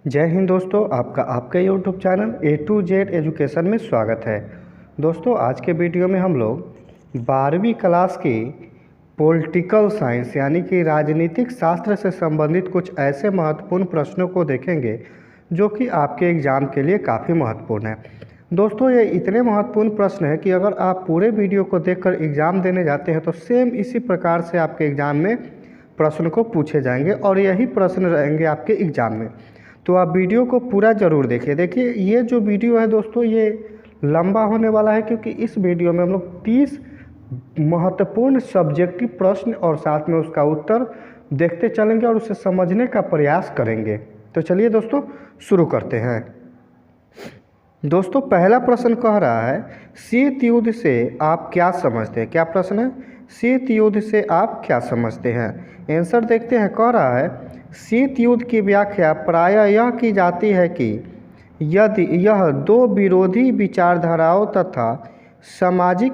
जय हिंद दोस्तों, आपका आपके YouTube channel A to Z education में स्वागत है। दोस्तों, आज के वीडियो में हम लोग 12वीं क्लास की पॉलिटिकल साइंस यानी कि राजनीतिक शास्त्र से संबंधित कुछ ऐसे महत्वपूर्ण प्रश्नों को देखेंगे जो कि आपके एग्ज़ाम के लिए काफ़ी महत्वपूर्ण है। दोस्तों, ये इतने महत्वपूर्ण प्रश्न है कि अगर आप पूरे वीडियो को देखकर एग्ज़ाम देने जाते हैं तो सेम इसी प्रकार से आपके एग्ज़ाम में प्रश्न को पूछे जाएंगे और यही प्रश्न रहेंगे आपके एग्ज़ाम में। तो आप वीडियो को पूरा ज़रूर देखिए। देखिए, ये जो वीडियो है दोस्तों, ये लंबा होने वाला है क्योंकि इस वीडियो में हम लोग 30 महत्वपूर्ण सब्जेक्टिव प्रश्न और साथ में उसका उत्तर देखते चलेंगे और उसे समझने का प्रयास करेंगे। तो चलिए दोस्तों, शुरू करते हैं। दोस्तों, पहला प्रश्न कह रहा है, शीत युद्ध से आप क्या समझते हैं। क्या प्रश्न है? शीत युद्ध से आप क्या समझते हैं। आंसर देखते हैं। कह रहा है, शीत युद्ध की व्याख्या प्रायः यह की जाती है कि यदि यह दो विरोधी विचारधाराओं तथा सामाजिक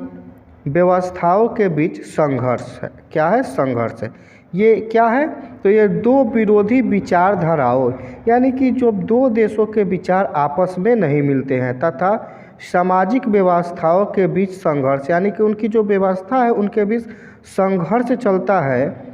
व्यवस्थाओं के बीच संघर्ष है। क्या है? संघर्ष है। ये क्या है? तो ये दो विरोधी विचारधाराओं यानी कि जो दो देशों के विचार आपस में नहीं मिलते हैं तथा सामाजिक व्यवस्थाओं के बीच संघर्ष यानी कि उनकी जो व्यवस्था है उनके बीच संघर्ष चलता है,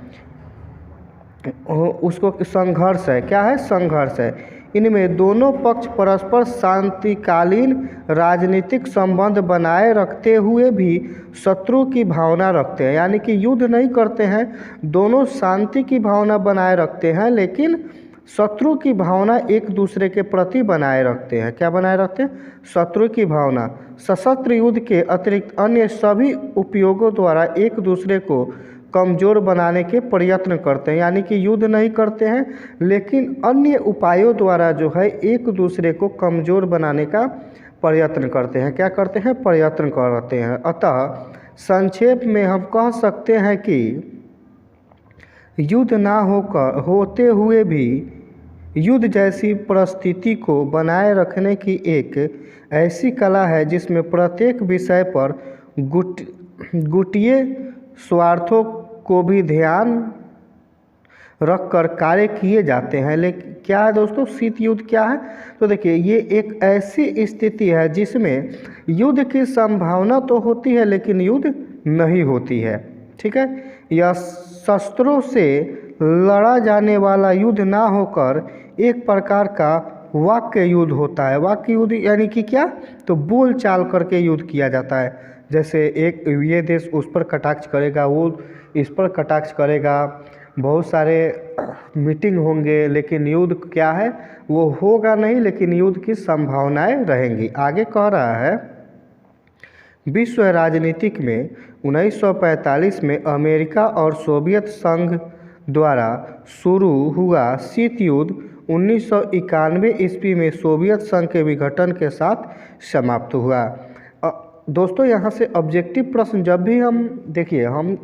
उसको संघर्ष है। क्या है? संघर्ष है। इनमें दोनों पक्ष परस्पर शांतिकालीन राजनीतिक संबंध बनाए रखते हुए भी शत्रु की भावना रखते हैं, यानी कि युद्ध नहीं करते हैं, दोनों शांति की भावना बनाए रखते हैं लेकिन शत्रु की भावना एक दूसरे के प्रति बनाए रखते हैं। क्या बनाए रखते हैं? शत्रु की भावना। सशस्त्र युद्ध के अतिरिक्त अन्य सभी उपयोगों द्वारा एक दूसरे को कमज़ोर बनाने के प्रयत्न करते हैं, यानी कि युद्ध नहीं करते हैं लेकिन अन्य उपायों द्वारा जो है एक दूसरे को कमज़ोर बनाने का प्रयत्न करते हैं। क्या करते हैं? प्रयत्न करते हैं। अतः संक्षेप में हम कह सकते हैं कि युद्ध ना होते हुए भी युद्ध जैसी परिस्थिति को बनाए रखने की एक ऐसी कला है जिसमें प्रत्येक विषय पर गुटिये स्वार्थों को भी ध्यान रखकर कार्य किए जाते हैं। लेकिन क्या है दोस्तों? शीत युद्ध क्या है? तो देखिए, ये एक ऐसी स्थिति है जिसमें युद्ध की संभावना तो होती है लेकिन युद्ध नहीं होती है। ठीक है? यह शस्त्रों से लड़ा जाने वाला युद्ध ना होकर एक प्रकार का वाक्य युद्ध होता है। वाक्य युद्ध यानी कि क्या? तो बोल चाल करके युद्ध किया जाता है। जैसे एक ये देश उस पर कटाक्ष करेगा, वो इस पर कटाक्ष करेगा, बहुत सारे मीटिंग होंगे लेकिन युद्ध क्या है? वो होगा नहीं लेकिन युद्ध की संभावनाएं रहेंगी। आगे कह रहा है, विश्व राजनीतिक में 1945 में अमेरिका और सोवियत संघ द्वारा शुरू हुआ शीत युद्ध 1991 ईस्वी में सोवियत संघ के विघटन के साथ समाप्त हुआ। दोस्तों, यहाँ से ऑब्जेक्टिव प्रश्न जब भी हम देखिए, हम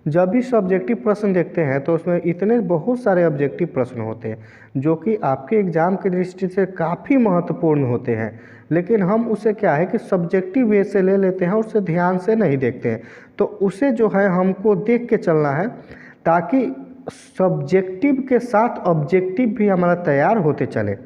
जब भी सब्जेक्टिव प्रश्न देखते हैं तो उसमें इतने बहुत सारे ऑब्जेक्टिव प्रश्न होते हैं जो कि आपके एग्ज़ाम की दृष्टि से काफ़ी महत्वपूर्ण होते हैं, लेकिन हम उसे क्या है कि सब्जेक्टिव वे से ले लेते हैं, उसे ध्यान से नहीं देखते हैं। तो उसे जो है हमको देख के चलना है ताकि सब्जेक्टिव के साथ ऑब्जेक्टिव भी हमारा तैयार होते चले।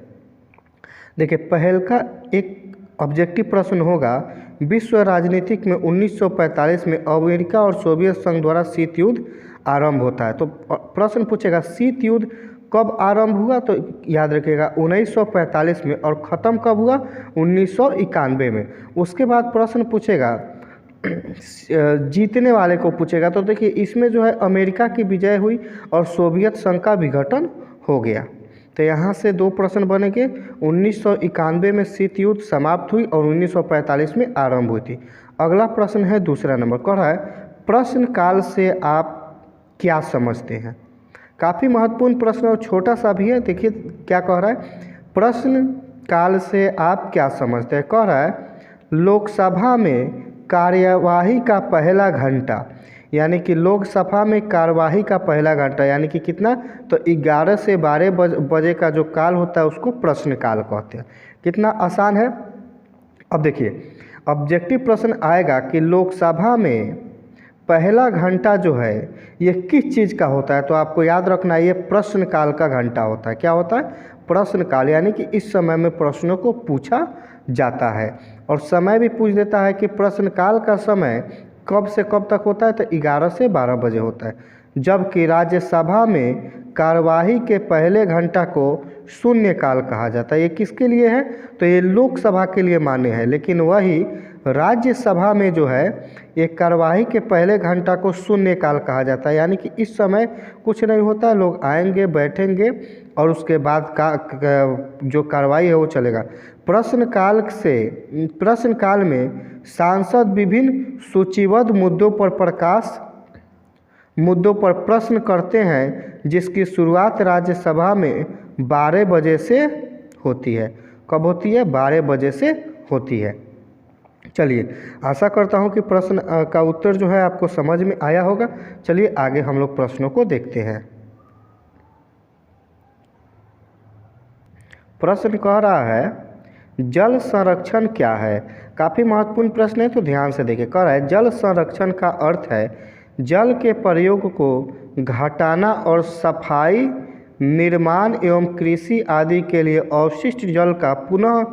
देखिए, पहल का एक ऑब्जेक्टिव प्रश्न होगा, विश्व राजनीतिक में 1945 में अमेरिका और सोवियत संघ द्वारा शीत युद्ध आरंभ होता है। तो प्रश्न पूछेगा शीत युद्ध कब आरंभ हुआ? तो याद रखिएगा 1945 में। और ख़त्म कब हुआ? 1991 में। उसके बाद प्रश्न पूछेगा जीतने वाले को पूछेगा। तो देखिए, इसमें जो है अमेरिका की विजय हुई और सोवियत संघ का विघटन हो गया। तो यहाँ से दो प्रश्न बनेंगे। 1991 में शीत युद्ध समाप्त हुई और 1945 में आरंभ हुई थी। अगला प्रश्न है दूसरा नंबर। कह रहा है, प्रश्न काल से आप क्या समझते हैं। काफ़ी महत्वपूर्ण प्रश्न और छोटा सा भी है। देखिए क्या कह रहा है, प्रश्न काल से आप क्या समझते हैं। कह रहा है, लोकसभा में कार्यवाही का पहला घंटा, यानी कि लोकसभा में कार्यवाही का पहला घंटा यानी कि कितना? तो 11 से 12 बजे का जो काल होता है उसको प्रश्न काल कहते हैं। कितना आसान है। अब देखिए, ऑब्जेक्टिव प्रश्न आएगा कि लोकसभा में पहला घंटा जो है ये किस चीज़ का होता है? तो आपको याद रखना है, ये प्रश्नकाल का घंटा होता है। क्या होता है? प्रश्नकाल, यानी कि इस समय में प्रश्नों को पूछा जाता है। और समय भी पूछ देता है कि प्रश्नकाल का समय कब से कब तक होता है? तो 11 से 12 बजे होता है। जबकि राज्यसभा में कार्यवाही के पहले घंटा को शून्यकाल कहा जाता है। ये किसके लिए है? तो ये लोकसभा के लिए मान्य है, लेकिन वही राज्यसभा में जो है एक कार्यवाही के पहले घंटा को शून्यकाल कहा जाता है, यानी कि इस समय कुछ नहीं होता है, लोग आएंगे बैठेंगे और उसके बाद जो कार्रवाई है वो चलेगा। प्रश्नकाल में सांसद विभिन्न सूचीबद्ध मुद्दों पर प्रश्न करते हैं, जिसकी शुरुआत राज्यसभा में 12 बजे से होती है। कब होती है? 12 बजे से होती है। चलिए, आशा करता हूँ कि प्रश्न का उत्तर जो है आपको समझ में आया होगा। चलिए आगे हम लोग प्रश्नों को देखते हैं। प्रश्न कह रहा है जल संरक्षण क्या है? काफ़ी महत्वपूर्ण प्रश्न है, तो ध्यान से देखिए। कह रहा है जल संरक्षण का अर्थ है जल के प्रयोग को घटाना और सफाई, निर्माण एवं कृषि आदि के लिए अवशिष्ट जल का पुनः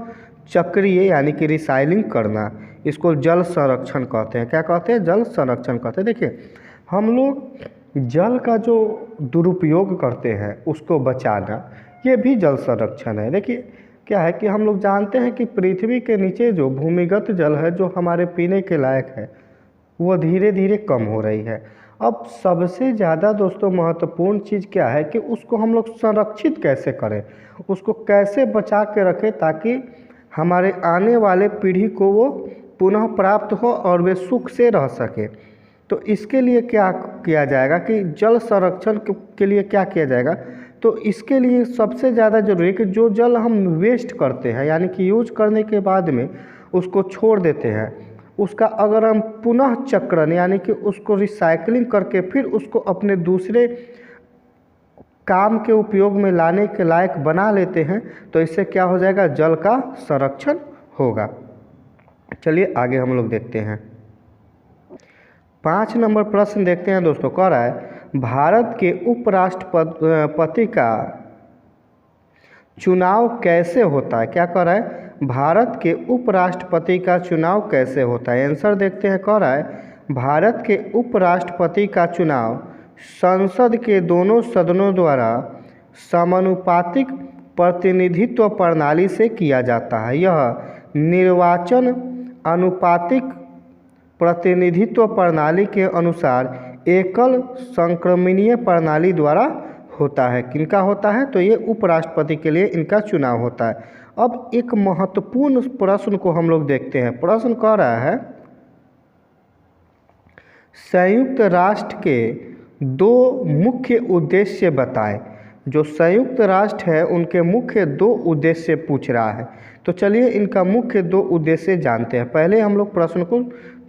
चक्रीय यानी कि रिसाइलिंग करना। इसको जल संरक्षण कहते हैं। क्या कहते हैं? जल संरक्षण कहते हैं। देखिए, हम लोग जल का जो दुरुपयोग करते हैं उसको बचाना, ये भी जल संरक्षण है। देखिए क्या है कि हम लोग जानते हैं कि पृथ्वी के नीचे जो भूमिगत जल है, जो हमारे पीने के लायक है, वो धीरे धीरे कम हो रही है। अब सबसे ज़्यादा दोस्तों महत्वपूर्ण चीज़ क्या है कि उसको हम लोग संरक्षित कैसे करें, उसको कैसे बचा के रखें ताकि हमारे आने वाले पीढ़ी को वो पुनः प्राप्त हो और वे सुख से रह सके। तो इसके लिए क्या किया जाएगा कि जल संरक्षण के लिए क्या किया जाएगा? तो इसके लिए सबसे ज़्यादा ज़रूरी है कि जो जल हम वेस्ट करते हैं, यानी कि यूज करने के बाद में उसको छोड़ देते हैं, उसका अगर हम पुनः चक्रण यानी कि उसको रिसाइकलिंग करके फिर उसको अपने दूसरे काम के उपयोग में लाने के लायक बना लेते हैं, तो इससे क्या हो जाएगा? जल का संरक्षण होगा। चलिए आगे हम लोग देखते हैं। 5 नंबर प्रश्न देखते हैं दोस्तों। कह रहा है भारत के उपराष्ट्रपति का चुनाव कैसे होता है? क्या कह रहा है? भारत के उपराष्ट्रपति का चुनाव कैसे होता है? आंसर देखते हैं। कह रहा है भारत के उपराष्ट्रपति का चुनाव संसद के दोनों सदनों द्वारा समानुपातिक प्रतिनिधित्व प्रणाली से किया जाता है। यह निर्वाचन अनुपातिक प्रतिनिधित्व प्रणाली के अनुसार एकल संक्रमणीय प्रणाली द्वारा होता है। किनका होता है? तो ये उपराष्ट्रपति के लिए इनका चुनाव होता है। अब एक महत्वपूर्ण प्रश्न को हम लोग देखते हैं। प्रश्न कह रहा है संयुक्त राष्ट्र के 2 मुख्य उद्देश्य बताएं। जो संयुक्त राष्ट्र है उनके मुख्य 2 उद्देश्य पूछ रहा है। तो चलिए इनका मुख्य 2 उद्देश्य जानते हैं। पहले हम लोग प्रश्न को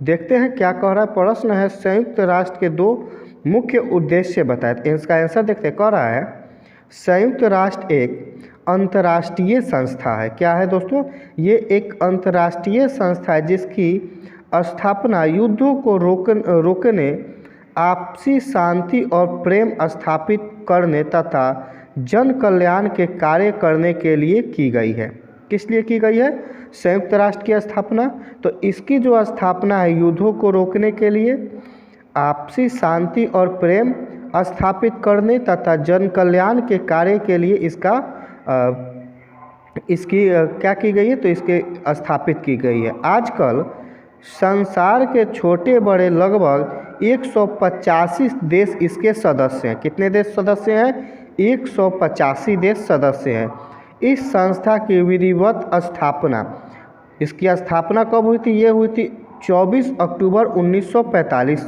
देखते हैं क्या कह रहा है। प्रश्न है संयुक्त राष्ट्र के 2 मुख्य उद्देश्य बताएं। इसका आंसर देखते हैं। कह रहा है संयुक्त राष्ट्र एक अंतर्राष्ट्रीय संस्था है। क्या है दोस्तों? ये एक अंतर्राष्ट्रीय संस्था है जिसकी स्थापना युद्धों को रोकने, आपसी शांति और प्रेम स्थापित करने तथा जन कल्याण के कार्य करने के लिए की गई है। किस लिए की गई है? संयुक्त राष्ट्र की स्थापना। तो इसकी जो स्थापना है युद्धों को रोकने के लिए, आपसी शांति और प्रेम स्थापित करने तथा जन कल्याण के कार्य के लिए इसकी क्या की गई है? तो इसके स्थापित की गई है। आजकल संसार के छोटे बड़े लगभग 185 देश इसके सदस्य हैं। कितने देश सदस्य हैं? 185 देश सदस्य हैं। इस संस्था की विधिवत स्थापना, इसकी स्थापना कब हुई थी? ये हुई थी 24 अक्टूबर 1945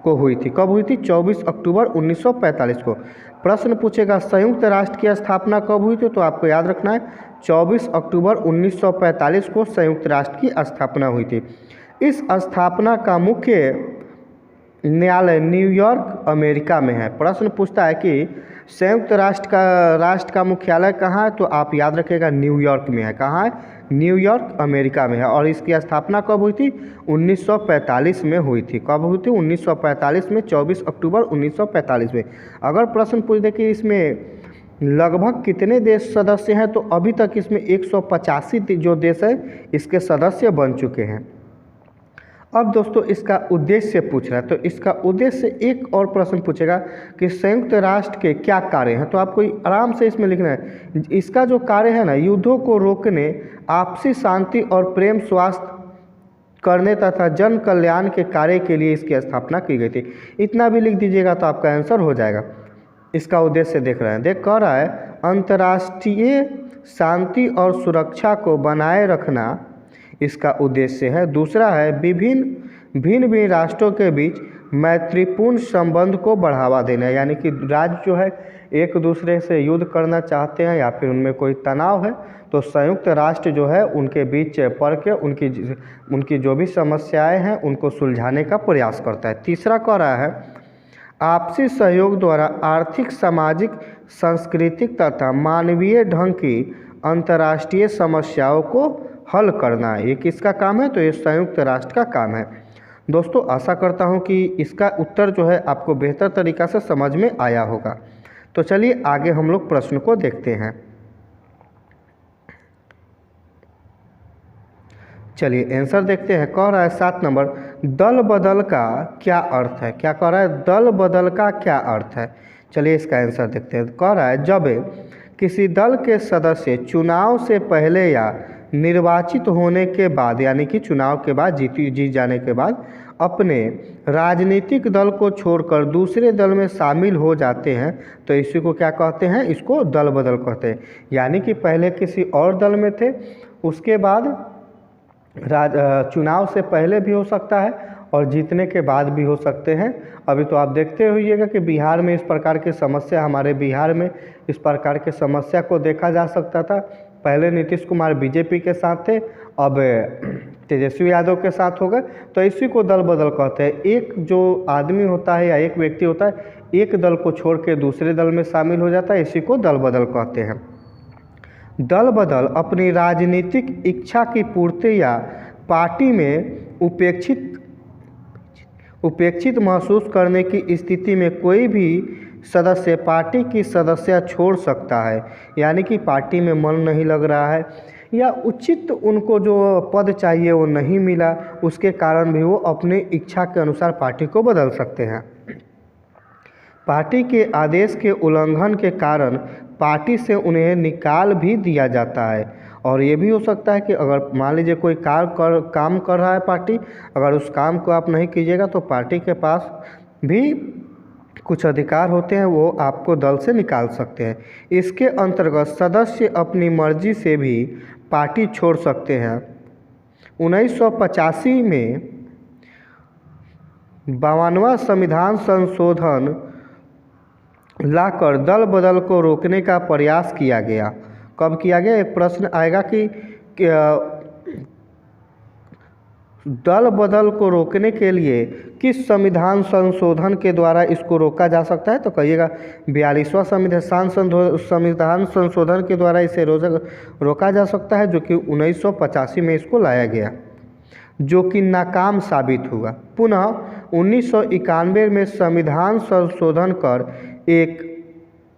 को हुई थी। कब हुई थी? 24 अक्टूबर 1945 को। प्रश्न पूछेगा संयुक्त राष्ट्र की स्थापना कब हुई थी? तो आपको याद रखना है 24 अक्टूबर 1945 को संयुक्त राष्ट्र की स्थापना हुई थी। इस स्थापना का मुख्य न्यायालय न्यूयॉर्क अमेरिका में है। प्रश्न पूछता है कि संयुक्त राष्ट्र का मुख्यालय कहाँ है, तो आप याद रखिएगा न्यूयॉर्क में है। कहाँ है? न्यूयॉर्क, अमेरिका में है। और इसकी स्थापना कब हुई थी? 1945 में हुई थी। कब हुई थी? 1945 में, 24 अक्टूबर 1945 में। अगर प्रश्न पूछ दे कि इसमें लगभग कितने देश सदस्य हैं, तो अभी तक इसमें 185 जो देश है इसके सदस्य बन चुके हैं। अब दोस्तों इसका उद्देश्य पूछ रहा है, तो इसका उद्देश्य एक और प्रश्न पूछेगा कि संयुक्त राष्ट्र के क्या कार्य हैं, तो आपको आराम से इसमें लिखना है। इसका जो कार्य है ना, युद्धों को रोकने, आपसी शांति और प्रेम, स्वास्थ्य करने तथा जन कल्याण के कार्य के लिए इसकी स्थापना की गई थी। इतना भी लिख दीजिएगा तो आपका आंसर हो जाएगा। इसका उद्देश्य देख रहे हैं, कह रहा है अंतर्राष्ट्रीय शांति और सुरक्षा को बनाए रखना इसका उद्देश्य है। दूसरा है भिन्न राष्ट्रों के बीच मैत्रीपूर्ण संबंध को बढ़ावा देना, यानी कि राज्य जो है एक दूसरे से युद्ध करना चाहते हैं या फिर उनमें कोई तनाव है, तो संयुक्त राष्ट्र जो है उनके बीच पड़ के उनकी जो भी समस्याएं हैं उनको सुलझाने का प्रयास करता है। तीसरा कह रहा है आपसी सहयोग द्वारा आर्थिक, सामाजिक, सांस्कृतिक तथा मानवीय ढंग की अंतर्राष्ट्रीय समस्याओं को हल करना। ये किसका काम है? तो ये संयुक्त राष्ट्र का काम है। दोस्तों आशा करता हूँ कि इसका उत्तर जो है आपको बेहतर तरीक़ा से समझ में आया होगा। तो चलिए आगे हम लोग प्रश्न को देखते हैं। चलिए आंसर देखते हैं। कह रहा है 7 नंबर, दल बदल का क्या अर्थ है? क्या कह रहा है? दल बदल का क्या अर्थ है? चलिए इसका आंसर देखते हैं। कह रहा है जब किसी दल के सदस्य चुनाव से पहले या निर्वाचित होने के बाद, यानी कि चुनाव के बाद जीत जाने के बाद अपने राजनीतिक दल को छोड़कर दूसरे दल में शामिल हो जाते हैं, तो इसी को क्या कहते हैं? इसको दल बदल कहते हैं। यानी कि पहले किसी और दल में थे, उसके बाद चुनाव से पहले भी हो सकता है और जीतने के बाद भी हो सकते हैं। अभी तो आप देखते होइएगा कि बिहार में इस प्रकार की समस्या, हमारे बिहार में इस प्रकार की समस्या को देखा जा सकता था। पहले नीतीश कुमार बीजेपी के साथ थे, अब तेजस्वी यादव के साथ हो गए, तो इसी को दल बदल कहते हैं। एक जो आदमी होता है या एक व्यक्ति होता है, एक दल को छोड़ के दूसरे दल में शामिल हो जाता है, इसी को दल बदल कहते हैं। दल बदल अपनी राजनीतिक इच्छा की पूर्ति या पार्टी में उपेक्षित महसूस करने की स्थिति में कोई भी सदस्य पार्टी की सदस्य छोड़ सकता है। यानी कि पार्टी में मन नहीं लग रहा है या उचित उनको जो पद चाहिए वो नहीं मिला, उसके कारण भी वो अपनी इच्छा के अनुसार पार्टी को बदल सकते हैं। पार्टी के आदेश के उल्लंघन के कारण पार्टी से उन्हें निकाल भी दिया जाता है। और ये भी हो सकता है कि अगर मान लीजिए कोई काम कर रहा है पार्टी, अगर उस काम को आप नहीं कीजिएगा तो पार्टी के पास भी कुछ अधिकार होते हैं, वो आपको दल से निकाल सकते हैं। इसके अंतर्गत सदस्य अपनी मर्जी से भी पार्टी छोड़ सकते हैं। 1985 में 52वां संविधान संशोधन लाकर दल बदल को रोकने का प्रयास किया गया। कब किया गया? एक प्रश्न आएगा कि दल बदल को रोकने के लिए किस संविधान संशोधन के द्वारा इसको रोका जा सकता है? तो कहिएगा 42वां संविधान संशोधन के द्वारा इसे रोका जा सकता है, जो कि 1985 में इसको लाया गया, जो कि नाकाम साबित हुआ। पुनः 1991 में संविधान संशोधन कर एक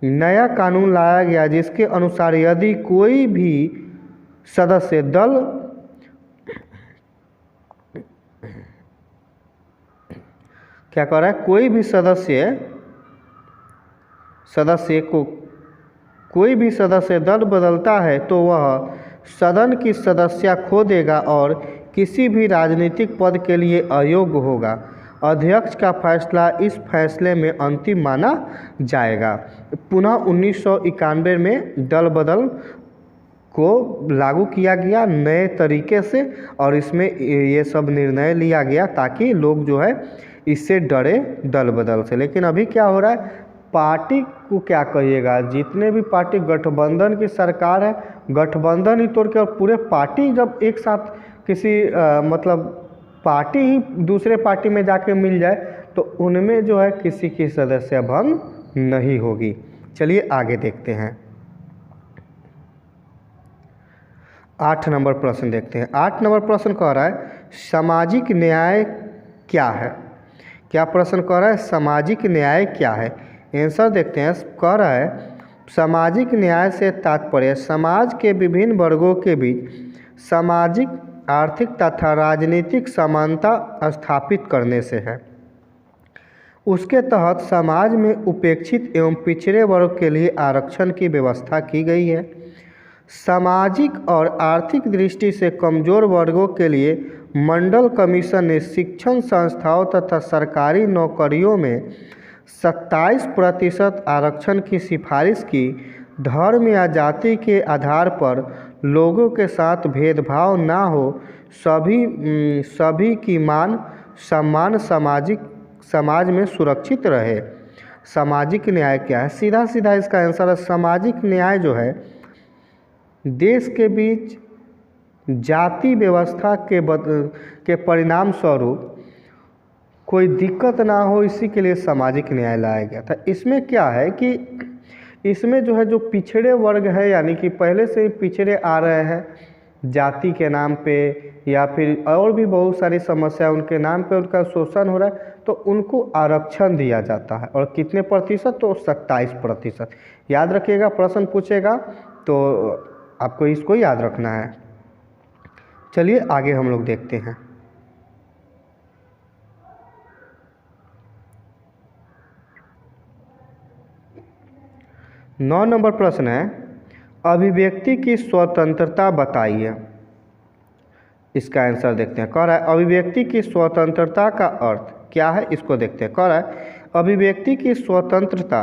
नया कानून लाया गया, जिसके अनुसार यदि कोई भी सदस्य क्या कर रहा है? कोई भी सदस्य दल बदलता है तो वह सदन की सदस्यता खो देगा और किसी भी राजनीतिक पद के लिए अयोग्य होगा। अध्यक्ष का फैसला इस फैसले में अंतिम माना जाएगा। पुनः 1991 में दल बदल को लागू किया गया नए तरीके से, और इसमें ये सब निर्णय लिया गया ताकि लोग जो है इससे डरे दल बदल से। लेकिन अभी क्या हो रहा है? पार्टी को क्या कहिएगा, जितने भी पार्टी गठबंधन की सरकार है, गठबंधन ही तोड़ के और पूरे पार्टी जब एक साथ किसी मतलब पार्टी ही दूसरे पार्टी में जाके मिल जाए तो उनमें जो है किसी की सदस्य भंग नहीं होगी। चलिए आगे देखते हैं। 8 नंबर प्रश्न देखते हैं। 8 नंबर प्रश्न कह रहा है सामाजिक न्याय क्या है। क्या प्रश्न कह रहा है सामाजिक न्याय क्या है। आंसर देखते हैं। कह रहा है सामाजिक न्याय से तात्पर्य समाज के विभिन्न वर्गों के बीच सामाजिक, आर्थिक तथा राजनीतिक समानता स्थापित करने से है। उसके तहत समाज में उपेक्षित एवं पिछड़े वर्ग के लिए आरक्षण की व्यवस्था की गई है। सामाजिक और आर्थिक दृष्टि से कमज़ोर वर्गों के लिए मंडल कमीशन ने शिक्षण संस्थाओं तथा सरकारी नौकरियों में 27% आरक्षण की सिफारिश की। धर्म या जाति के आधार पर लोगों के साथ भेदभाव ना हो, सभी की मान सम्मान समाज में सुरक्षित रहे। सामाजिक न्याय क्या है। सीधा सीधा इसका आंसर है सामाजिक न्याय जो है देश के बीच जाति व्यवस्था के परिणाम स्वरूप कोई दिक्कत ना हो, इसी के लिए सामाजिक न्याय लाया गया था। इसमें क्या है कि इसमें जो है जो पिछड़े वर्ग है यानी कि पहले से ही पिछड़े आ रहे हैं जाति के नाम पे या फिर और भी बहुत सारी समस्या उनके नाम पे उनका शोषण हो रहा है, तो उनको आरक्षण दिया जाता है। और कितने प्रतिशत, तो 27%। याद रखिएगा, प्रश्न पूछेगा तो आपको इसको याद रखना है। चलिए आगे हम लोग देखते हैं। नौ नंबर प्रश्न है अभिव्यक्ति की स्वतंत्रता बताइए। इसका आंसर देखते हैं। कह रहा है अभिव्यक्ति की स्वतंत्रता का अर्थ क्या है, इसको देखते हैं। कह रहा है अभिव्यक्ति की स्वतंत्रता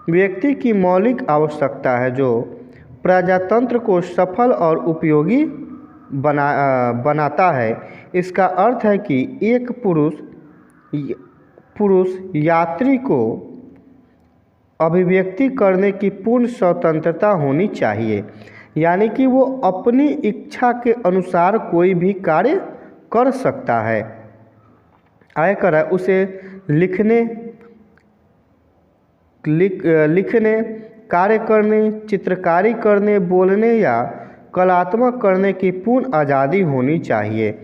व्यक्ति की मौलिक आवश्यकता है जो प्रजातंत्र को सफल और उपयोगी बनाता है। इसका अर्थ है कि एक पुरुष यात्री को अभिव्यक्ति करने की पूर्ण स्वतंत्रता होनी चाहिए, यानी कि वो अपनी इच्छा के अनुसार कोई भी कार्य कर सकता है। आय कर उसे लिखने, कार्य करने, चित्रकारी करने, बोलने या कलात्मक करने की पूर्ण आज़ादी होनी चाहिए।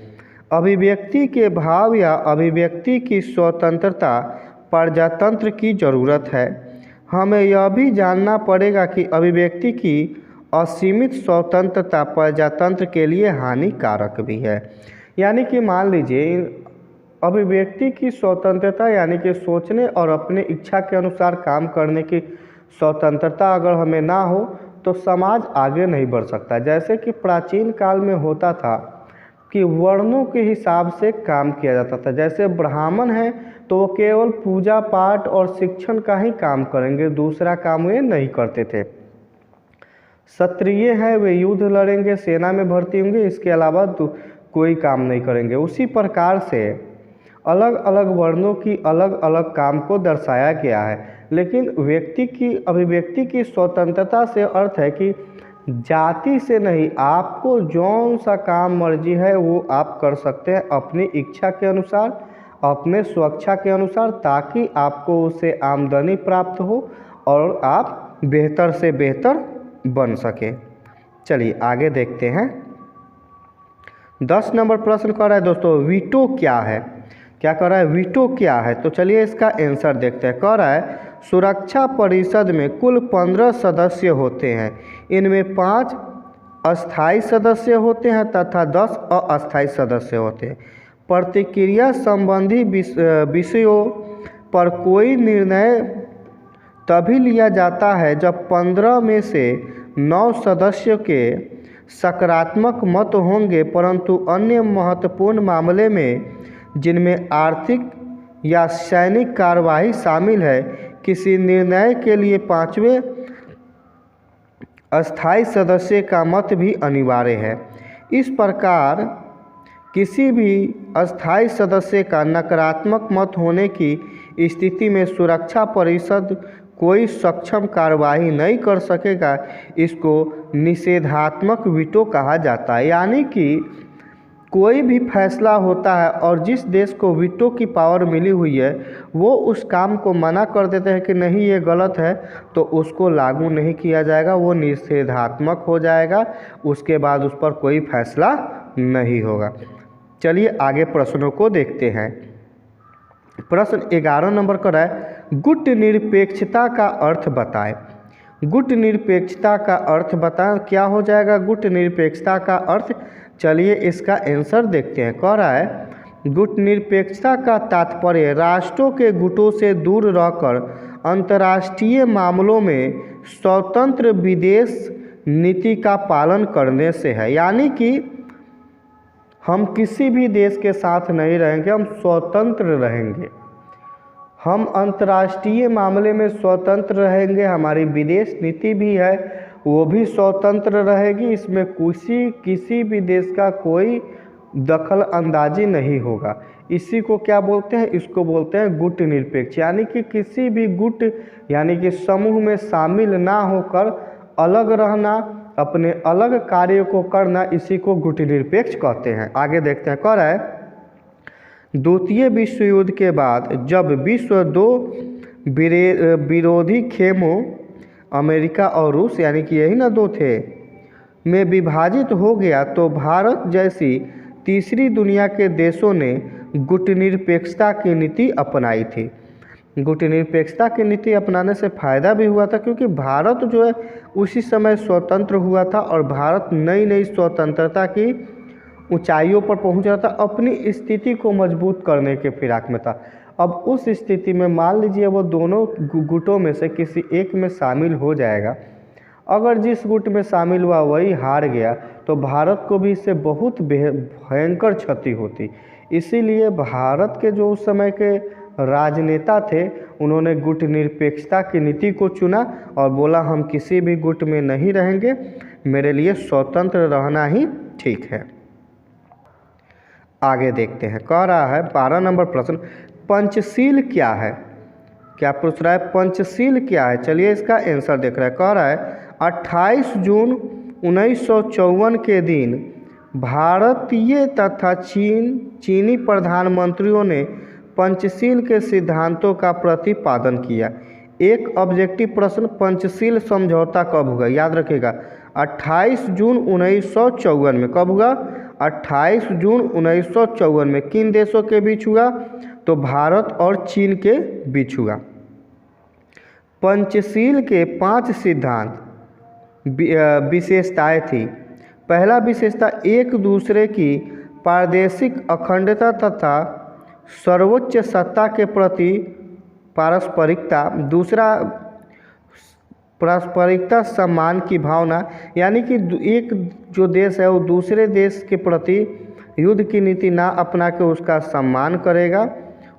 अभिव्यक्ति के भाव या अभिव्यक्ति की स्वतंत्रता प्रजातंत्र की ज़रूरत है। हमें यह भी जानना पड़ेगा कि अभिव्यक्ति की असीमित स्वतंत्रता प्रजातंत्र के लिए हानिकारक भी है। यानी कि मान लीजिए अभिव्यक्ति की स्वतंत्रता यानी कि सोचने और अपने इच्छा के अनुसार काम करने की स्वतंत्रता अगर हमें ना हो तो समाज आगे नहीं बढ़ सकता। जैसे कि प्राचीन काल में होता था कि वर्णों के हिसाब से काम किया जाता था। जैसे ब्राह्मण हैं तो वो केवल पूजा पाठ और शिक्षण का ही काम करेंगे, दूसरा काम वे नहीं करते थे। क्षत्रिय हैं वे युद्ध लड़ेंगे, सेना में भर्ती होंगे, इसके अलावा कोई काम नहीं करेंगे। उसी प्रकार से अलग अलग वर्णों की अलग अलग काम को दर्शाया गया है। लेकिन व्यक्ति की अभिव्यक्ति की स्वतंत्रता से अर्थ है कि जाति से नहीं, आपको जौन सा काम मर्जी है वो आप कर सकते हैं अपनी इच्छा के अनुसार, अपने स्वेच्छा के अनुसार, ताकि आपको उससे आमदनी प्राप्त हो और आप बेहतर से बेहतर बन सके। चलिए आगे देखते हैं। 10 नंबर प्रश्न कर रहा है दोस्तों वीटो क्या है। क्या कह रहा है वीटो क्या है, तो चलिए इसका आंसर देखते हैं। कह रहा है सुरक्षा परिषद में कुल 15 सदस्य होते हैं। इनमें 5 अस्थायी सदस्य होते हैं तथा 10 अस्थायी सदस्य होते हैं। प्रतिक्रिया संबंधी विषयों पर कोई निर्णय तभी लिया जाता है जब 15 में से 9 सदस्यों के सकारात्मक मत होंगे, परंतु अन्य महत्वपूर्ण मामले में जिनमें आर्थिक या सैनिक कार्यवाही शामिल है किसी निर्णय के लिए 5वें अस्थायी सदस्य का मत भी अनिवार्य है। इस प्रकार किसी भी अस्थायी सदस्य का नकारात्मक मत होने की स्थिति में सुरक्षा परिषद कोई सक्षम कार्यवाही नहीं कर सकेगा। इसको निषेधात्मक वीटो कहा जाता है। यानी कि कोई भी फैसला होता है और जिस देश को वीटो की पावर मिली हुई है वो उस काम को मना कर देते हैं कि नहीं ये गलत है, तो उसको लागू नहीं किया जाएगा, वो निषेधात्मक हो जाएगा, उसके बाद उस पर कोई फैसला नहीं होगा। चलिए आगे प्रश्नों को देखते हैं। प्रश्न 11 नंबर का है, गुट निरपेक्षता का अर्थ बताएं। गुट निरपेक्षता का अर्थ बताएं, क्या हो जाएगा गुट निरपेक्षता का अर्थ? चलिए इसका आंसर देखते हैं। कह रहा है गुट निरपेक्षता का तात्पर्य राष्ट्रों के गुटों से दूर रहकर अंतर्राष्ट्रीय मामलों में स्वतंत्र विदेश नीति का पालन करने से है। यानी कि हम किसी भी देश के साथ नहीं रहेंगे, हम स्वतंत्र रहेंगे, हम अंतर्राष्ट्रीय मामले में स्वतंत्र रहेंगे, हमारी विदेश नीति भी है वो भी स्वतंत्र रहेगी, इसमें किसी भी देश का कोई दखल अंदाजी नहीं होगा। इसी को क्या बोलते हैं? इसको बोलते हैं गुट निरपेक्ष। यानी कि किसी भी गुट यानी कि समूह में शामिल ना होकर अलग रहना, अपने अलग कार्य को करना, इसी को गुट निरपेक्ष कहते हैं। आगे देखते हैं। कह रहा है द्वितीय विश्व युद्ध के बाद जब विश्व दो विरोधी खेमों अमेरिका और रूस, यानी कि यही ना दो थे, में विभाजित हो गया तो भारत जैसी तीसरी दुनिया के देशों ने गुटनिरपेक्षता की नीति अपनाई थी। गुटनिरपेक्षता की नीति अपनाने से फ़ायदा भी हुआ था क्योंकि भारत जो है उसी समय स्वतंत्र हुआ था और भारत नई नई स्वतंत्रता की ऊंचाइयों पर पहुंच रहा था, अपनी स्थिति को मजबूत करने के फिराक में था। अब उस स्थिति में मान लीजिए वो दोनों गुटों में से किसी एक में शामिल हो जाएगा, अगर जिस गुट में शामिल हुआ वही हार गया तो भारत को भी इससे बहुत भयंकर क्षति होती। इसीलिए भारत के जो उस समय के राजनेता थे उन्होंने गुट निरपेक्षता की नीति को चुना और बोला हम किसी भी गुट में नहीं रहेंगे, मेरे लिए स्वतंत्र रहना ही ठीक है। आगे देखते हैं। कह रहा है 12 नंबर प्रश्न, पंचशील क्या है? क्या पूछ रहा है? पंचशील क्या है? चलिए इसका आंसर देख रहे हैं। कह रहा है 28 जून 1954 के दिन भारतीय तथा चीनी प्रधानमंत्रियों ने पंचशील के सिद्धांतों का प्रतिपादन किया। एक ऑब्जेक्टिव प्रश्न, पंचशील समझौता कब हुआ? याद रखिएगा 28 जून 1954 में। कब हुआ? 28 जून 1954 में। किन देशों के बीच हुआ? तो भारत और चीन के बीच हुआ। पंचशील के 5 सिद्धांत विशेषताएं थी। पहला विशेषता एक दूसरे की प्रादेशिक अखंडता तथा सर्वोच्च सत्ता के प्रति पारस्परिकता। दूसरा पारस्परिकता सम्मान की भावना, यानी कि एक जो देश है वो दूसरे देश के प्रति युद्ध की नीति ना अपना के उसका सम्मान करेगा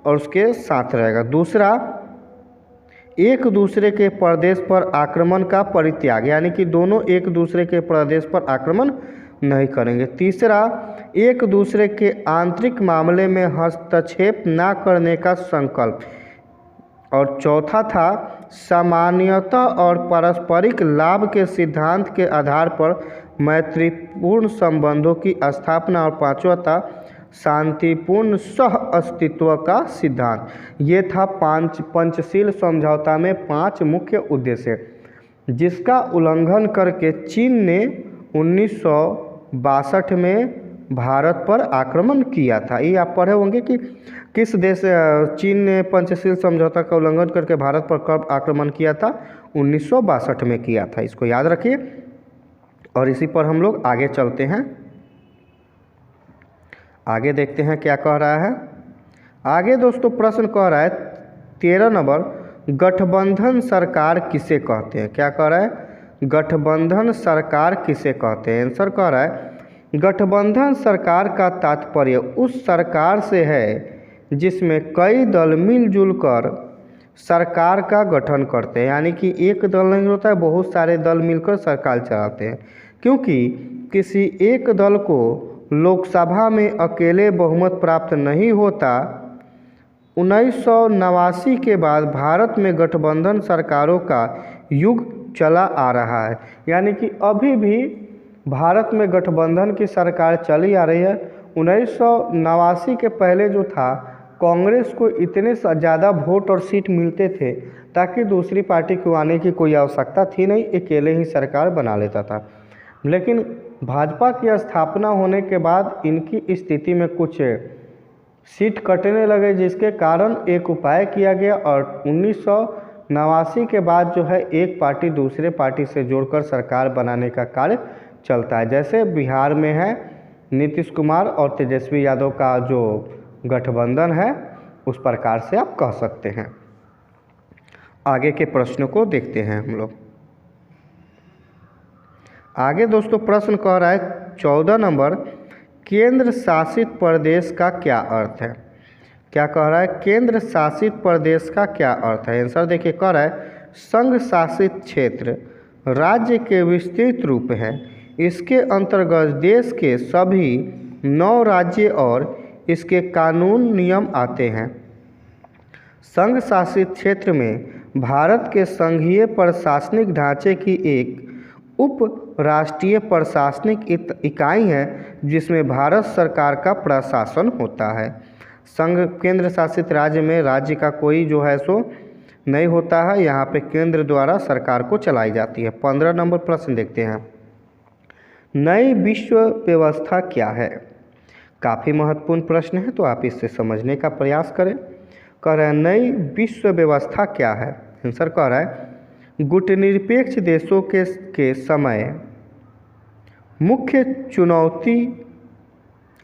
और उसके साथ रहेगा। दूसरा एक दूसरे के प्रदेश पर आक्रमण का परित्याग, यानी कि दोनों एक दूसरे के प्रदेश पर आक्रमण नहीं करेंगे। तीसरा एक दूसरे के आंतरिक मामले में हस्तक्षेप ना करने का संकल्प। और चौथा था सामान्यता और पारस्परिक लाभ के सिद्धांत के आधार पर मैत्रीपूर्ण संबंधों की स्थापना। और पांचवा था शांतिपूर्ण सह अस्तित्व का सिद्धांत। ये था पंचशील समझौता में 5 मुख्य उद्देश्य, जिसका उल्लंघन करके चीन ने 1962 में भारत पर आक्रमण किया था। ये आप पढ़े होंगे कि किस देश चीन ने पंचशील समझौता का उल्लंघन करके भारत पर कब आक्रमण किया था? 1962 में किया था। इसको याद रखिए और इसी पर हम लोग आगे चलते हैं। आगे देखते हैं क्या कह रहा है। आगे दोस्तों प्रश्न कह रहा है 13 नंबर, गठबंधन सरकार किसे कहते हैं? क्या कह रहा है? गठबंधन सरकार किसे कहते हैं? आंसर कह रहा है गठबंधन सरकार का तात्पर्य उस सरकार से है जिसमें कई दल मिलजुल कर सरकार का गठन करते हैं। यानी कि एक दल नहीं होता है, बहुत सारे दल मिलकर सरकार चलाते हैं। क्योंकि किसी एक दल को लोकसभा में अकेले बहुमत प्राप्त नहीं होता। 1989 के बाद भारत में गठबंधन सरकारों का युग चला आ रहा है। यानी कि अभी भी भारत में गठबंधन की सरकार चली आ रही है। 1989 के पहले जो था कांग्रेस को इतने ज़्यादा वोट और सीट मिलते थे ताकि दूसरी पार्टी को आने की कोई आवश्यकता थी नहीं, अकेले ही सरकार बना लेता था। लेकिन भाजपा की स्थापना होने के बाद इनकी स्थिति में कुछ सीट कटने लगे, जिसके कारण एक उपाय किया गया और 1989 के बाद जो है एक पार्टी दूसरे पार्टी से जोड़कर सरकार बनाने का कार्य चलता है। जैसे बिहार में है नीतीश कुमार और तेजस्वी यादव का जो गठबंधन है, उस प्रकार से आप कह सकते हैं। आगे के प्रश्नों को देखते हैं हम लोग। आगे दोस्तों प्रश्न कह रहा है 14 नंबर, केंद्र शासित प्रदेश का क्या अर्थ है। क्या कह रहा है, केंद्र शासित प्रदेश का क्या अर्थ है। आंसर देखिए, कह रहा है संघ शासित क्षेत्र राज्य के विस्तृत रूप है। इसके अंतर्गत देश के सभी 9 राज्य और इसके कानून नियम आते हैं। संघ शासित क्षेत्र में भारत के संघीय प्रशासनिक ढांचे की एक उप राष्ट्रीय प्रशासनिक इकाई है जिसमें भारत सरकार का प्रशासन होता है। संघ केंद्र शासित राज्य में राज्य का कोई जो है सो नहीं होता है, यहाँ पे केंद्र द्वारा सरकार को चलाई जाती है। 15 नंबर प्रश्न देखते हैं, नई विश्व व्यवस्था क्या है। काफ़ी महत्वपूर्ण प्रश्न है, तो आप इससे समझने का प्रयास करें। कह रहा है नई विश्व व्यवस्था क्या है। आंसर कह रहा है गुटनिरपेक्ष देशों के समय मुख्य चुनौती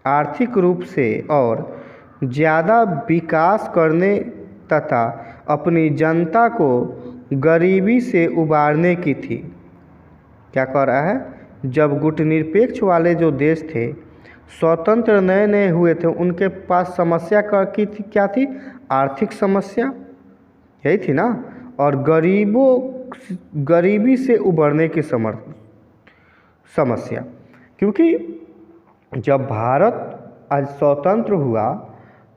आर्थिक रूप से और ज़्यादा विकास करने तथा अपनी जनता को गरीबी से उबारने की थी। क्या कह रहा है, जब गुटनिरपेक्ष वाले जो देश थे, स्वतंत्र नए नए हुए थे, उनके पास समस्या क्या थी, आर्थिक समस्या, यही थी ना, और गरीबी से उबरने की समस्या। क्योंकि जब भारत आज स्वतंत्र हुआ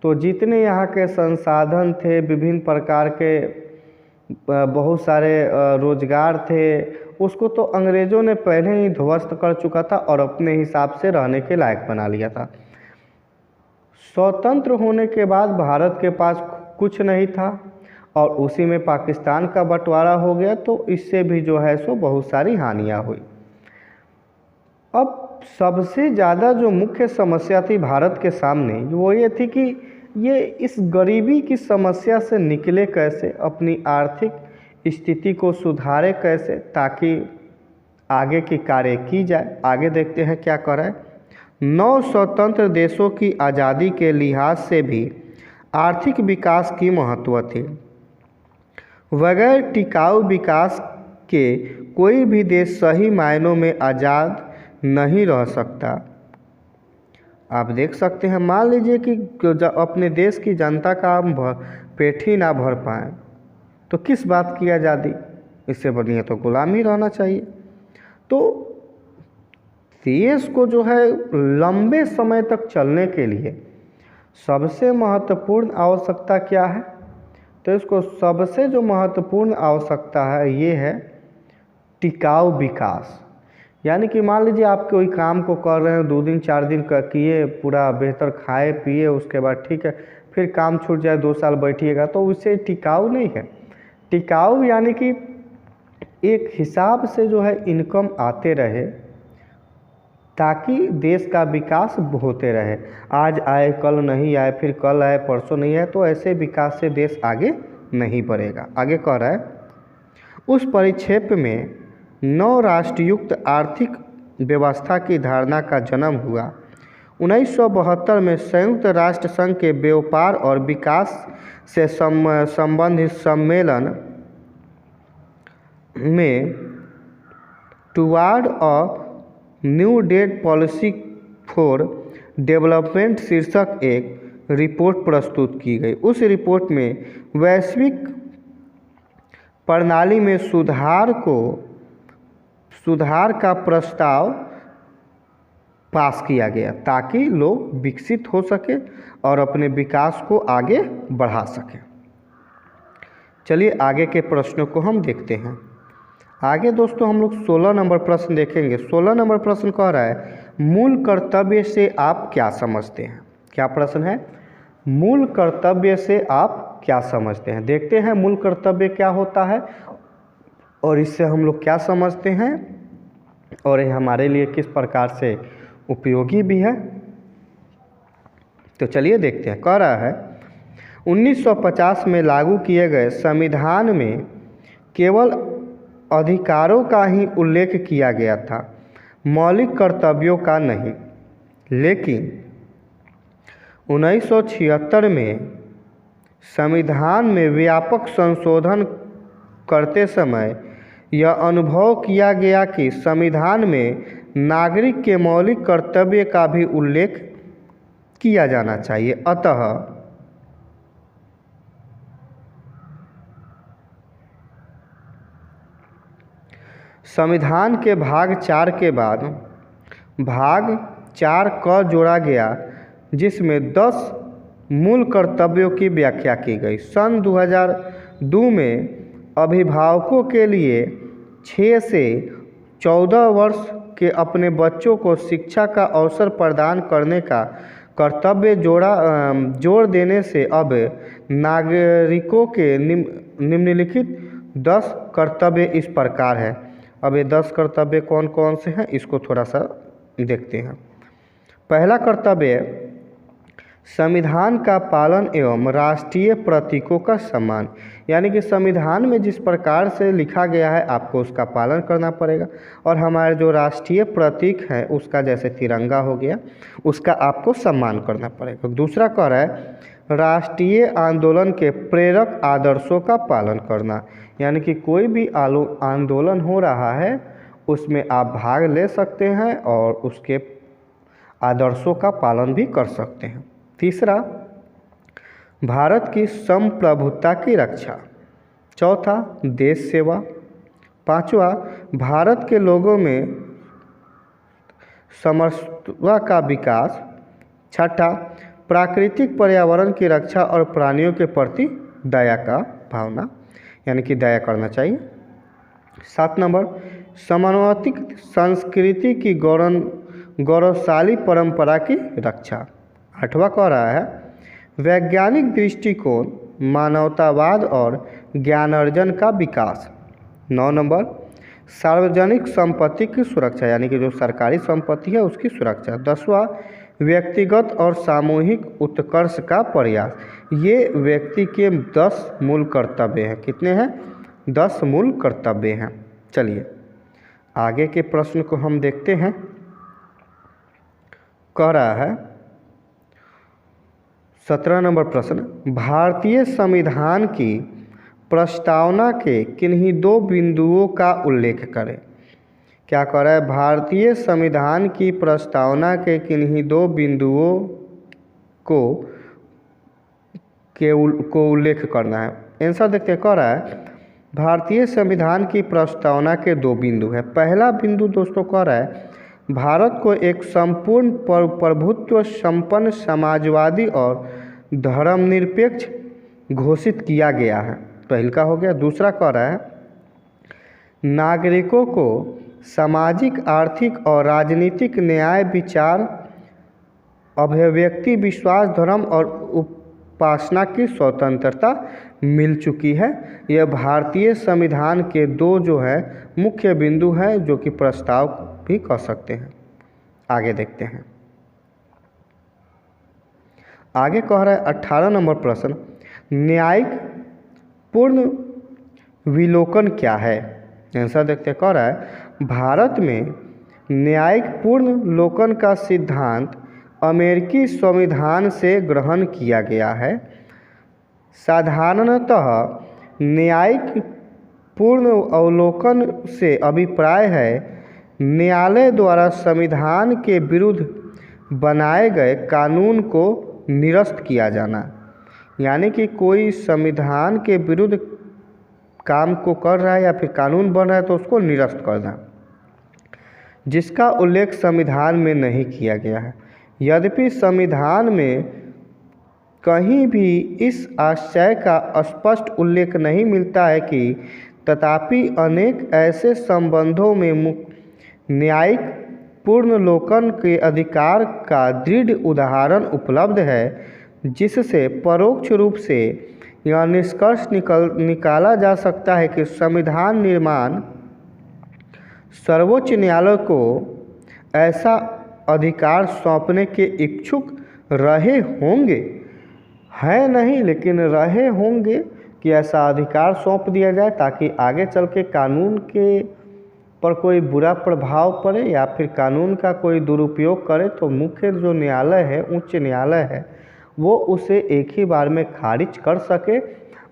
तो जितने यहाँ के संसाधन थे, विभिन्न प्रकार के बहुत सारे रोजगार थे, उसको तो अंग्रेज़ों ने पहले ही ध्वस्त कर चुका था और अपने हिसाब से रहने के लायक बना लिया था। स्वतंत्र होने के बाद भारत के पास कुछ नहीं था और उसी में पाकिस्तान का बंटवारा हो गया, तो इससे भी जो है सो बहुत सारी हानियाँ हुई। अब सबसे ज़्यादा जो मुख्य समस्या थी भारत के सामने वो ये थी कि ये इस गरीबी की समस्या से निकले कैसे, अपनी आर्थिक स्थिति को सुधारे कैसे, ताकि आगे की कार्य की जाए। आगे देखते हैं क्या कर रहा है। 9 स्वतंत्र देशों की आज़ादी के लिहाज से भी आर्थिक विकास की महत्व थी। बगैर टिकाऊ विकास के कोई भी देश सही मायनों में आज़ाद नहीं रह सकता। आप देख सकते हैं, मान लीजिए कि अपने देश की जनता का हम पेट ही ना भर पाएँ तो किस बात की आज़ादी, इससे बढ़िया तो गुलाम ही रहना चाहिए। तो देश को जो है लंबे समय तक चलने के लिए सबसे महत्वपूर्ण आवश्यकता क्या है, तो इसको सबसे जो महत्वपूर्ण आवश्यकता है ये है टिकाऊ विकास। यानी कि मान लीजिए आप कोई काम को कर रहे हैं, 2 दिन 4 दिन का किए, पूरा बेहतर खाए पिए, उसके बाद ठीक है फिर काम छूट जाए, 2 साल बैठिएगा, तो उससे टिकाऊ नहीं है। टिकाऊ यानी कि एक हिसाब से जो है इनकम आते रहे ताकि देश का विकास होते रहे। आज आए कल नहीं आए, फिर कल आए परसों नहीं आए, तो ऐसे विकास से देश आगे नहीं बढ़ेगा। आगे कह रहा है उस परिक्षेप में 9 राष्ट्रयुक्त आर्थिक व्यवस्था की धारणा का जन्म हुआ। 1972 में संयुक्त राष्ट्र संघ के व्यापार और विकास से संबंधित सम्मेलन में toward a new debt policy for development शीर्षक एक रिपोर्ट प्रस्तुत की गई। उस रिपोर्ट में वैश्विक प्रणाली में सुधार का प्रस्ताव पास किया गया ताकि लोग विकसित हो सके और अपने विकास को आगे बढ़ा सकें। चलिए आगे के प्रश्नों को हम देखते हैं। आगे दोस्तों हम लोग 16 नंबर प्रश्न देखेंगे। 16 नंबर प्रश्न कह रहा है मूल कर्तव्य से आप क्या समझते हैं? क्या प्रश्न है? मूल कर्तव्य से आप क्या समझते हैं? देखते हैं मूल कर्तव्य क्या होता है और इससे हम लोग क्या समझते हैं और ये हमारे लिए किस प्रकार से उपयोगी भी है। तो चलिए देखते हैं। कह रहा है 1950 में लागू किए गए संविधान में केवल अधिकारों का ही उल्लेख किया गया था, मौलिक कर्तव्यों का नहीं। लेकिन 1976 में संविधान में व्यापक संशोधन करते समय यह अनुभव किया गया कि संविधान में नागरिक के मौलिक कर्तव्य का भी उल्लेख किया जाना चाहिए। अतः संविधान के भाग 4 के बाद भाग 4 क जोड़ा गया, जिसमें 10 मूल कर्तव्यों की व्याख्या की गई। सन 2002 में अभिभावकों के लिए 6 से 14 वर्ष के अपने बच्चों को शिक्षा का अवसर प्रदान करने का कर्तव्य जोड़ देने से अब नागरिकों के निम्नलिखित 10 कर्तव्य इस प्रकार है। अब ये 10 कर्तव्य कौन कौन से हैं इसको थोड़ा सा देखते हैं। पहला कर्तव्य संविधान का पालन एवं राष्ट्रीय प्रतीकों का सम्मान, यानी कि संविधान में जिस प्रकार से लिखा गया है आपको उसका पालन करना पड़ेगा और हमारे जो राष्ट्रीय प्रतीक हैं उसका जैसे तिरंगा हो गया उसका आपको सम्मान करना पड़ेगा। दूसरा कह रहा है राष्ट्रीय आंदोलन के प्रेरक आदर्शों का पालन करना, यानी कि कोई भी आंदोलन हो रहा है उसमें आप भाग ले सकते हैं और उसके आदर्शों का पालन भी कर सकते हैं। तीसरा भारत की संप्रभुता की रक्षा। चौथा देश सेवा। पांचवा भारत के लोगों में समरसता का विकास। छठा प्राकृतिक पर्यावरण की रक्षा और प्राणियों के प्रति दया का भावना, यानी कि दया करना चाहिए। 7 नंबर समन्वित संस्कृति की गौरवशाली परंपरा की रक्षा। 8वां कह रहा है वैज्ञानिक दृष्टिकोण, मानवतावाद और ज्ञानार्जन का विकास। 9 नंबर सार्वजनिक संपत्ति की सुरक्षा, यानी कि जो सरकारी संपत्ति है उसकी सुरक्षा। 10वां व्यक्तिगत और सामूहिक उत्कर्ष का प्रयास। ये व्यक्ति के 10 मूल कर्तव्य हैं। कितने हैं? 10 मूल कर्तव्य हैं। चलिए आगे के प्रश्न को हम देखते हैं। कह रहा है 17 नंबर प्रश्न भारतीय संविधान की प्रस्तावना के किन्हीं 2 बिंदुओं का उल्लेख करें। क्या कह रहा है? भारतीय संविधान की प्रस्तावना के किन्हीं 2 बिंदुओं को उल्लेख करना है। आंसर देखते हैं। कह रहा है भारतीय संविधान की प्रस्तावना के 2 बिंदु है। पहला बिंदु दोस्तों कह रहा है भारत को एक संपूर्ण प्रभुत्व संपन्न समाजवादी और धर्मनिरपेक्ष घोषित किया गया है। पहल का हो गया। दूसरा कह रहा है नागरिकों को सामाजिक, आर्थिक और राजनीतिक न्याय, विचार, अभिव्यक्ति, विश्वास, धर्म और उपासना की स्वतंत्रता मिल चुकी है। यह भारतीय संविधान के 2 जो है मुख्य बिंदु हैं जो कि प्रस्ताव भी कह सकते हैं। आगे देखते हैं। आगे कह रहा है 18 नंबर प्रश्न न्यायिक पूर्ण विलोकन क्या है। आंसर देखते हैं। कह रहा है भारत में न्यायिक पूर्ण लोकन का सिद्धांत अमेरिकी संविधान से ग्रहण किया गया है। साधारणतः न्यायिक पूर्ण अवलोकन से अभिप्राय है न्यायालय द्वारा संविधान के विरुद्ध बनाए गए कानून को निरस्त किया जाना, यानी कि कोई संविधान के विरुद्ध काम को कर रहा है या फिर कानून बन रहा है तो उसको निरस्त करना, जिसका उल्लेख संविधान में नहीं किया गया है। यद्यपि संविधान में कहीं भी इस आशय का स्पष्ट उल्लेख नहीं मिलता है कि तथापि अनेक ऐसे संबंधों में न्यायिक पुनर्लोकन के अधिकार का दृढ़ उदाहरण उपलब्ध है, जिससे परोक्ष रूप से यह निष्कर्ष निकाला जा सकता है कि संविधान निर्माण सर्वोच्च न्यायालय को ऐसा अधिकार सौंपने के इच्छुक रहे होंगे, है नहीं लेकिन रहे होंगे कि ऐसा अधिकार सौंप दिया जाए ताकि आगे चल के कानून के पर कोई बुरा प्रभाव पड़े या फिर कानून का कोई दुरुपयोग करे तो मुख्य जो न्यायालय है, उच्च न्यायालय है, वो उसे एक ही बार में खारिज कर सके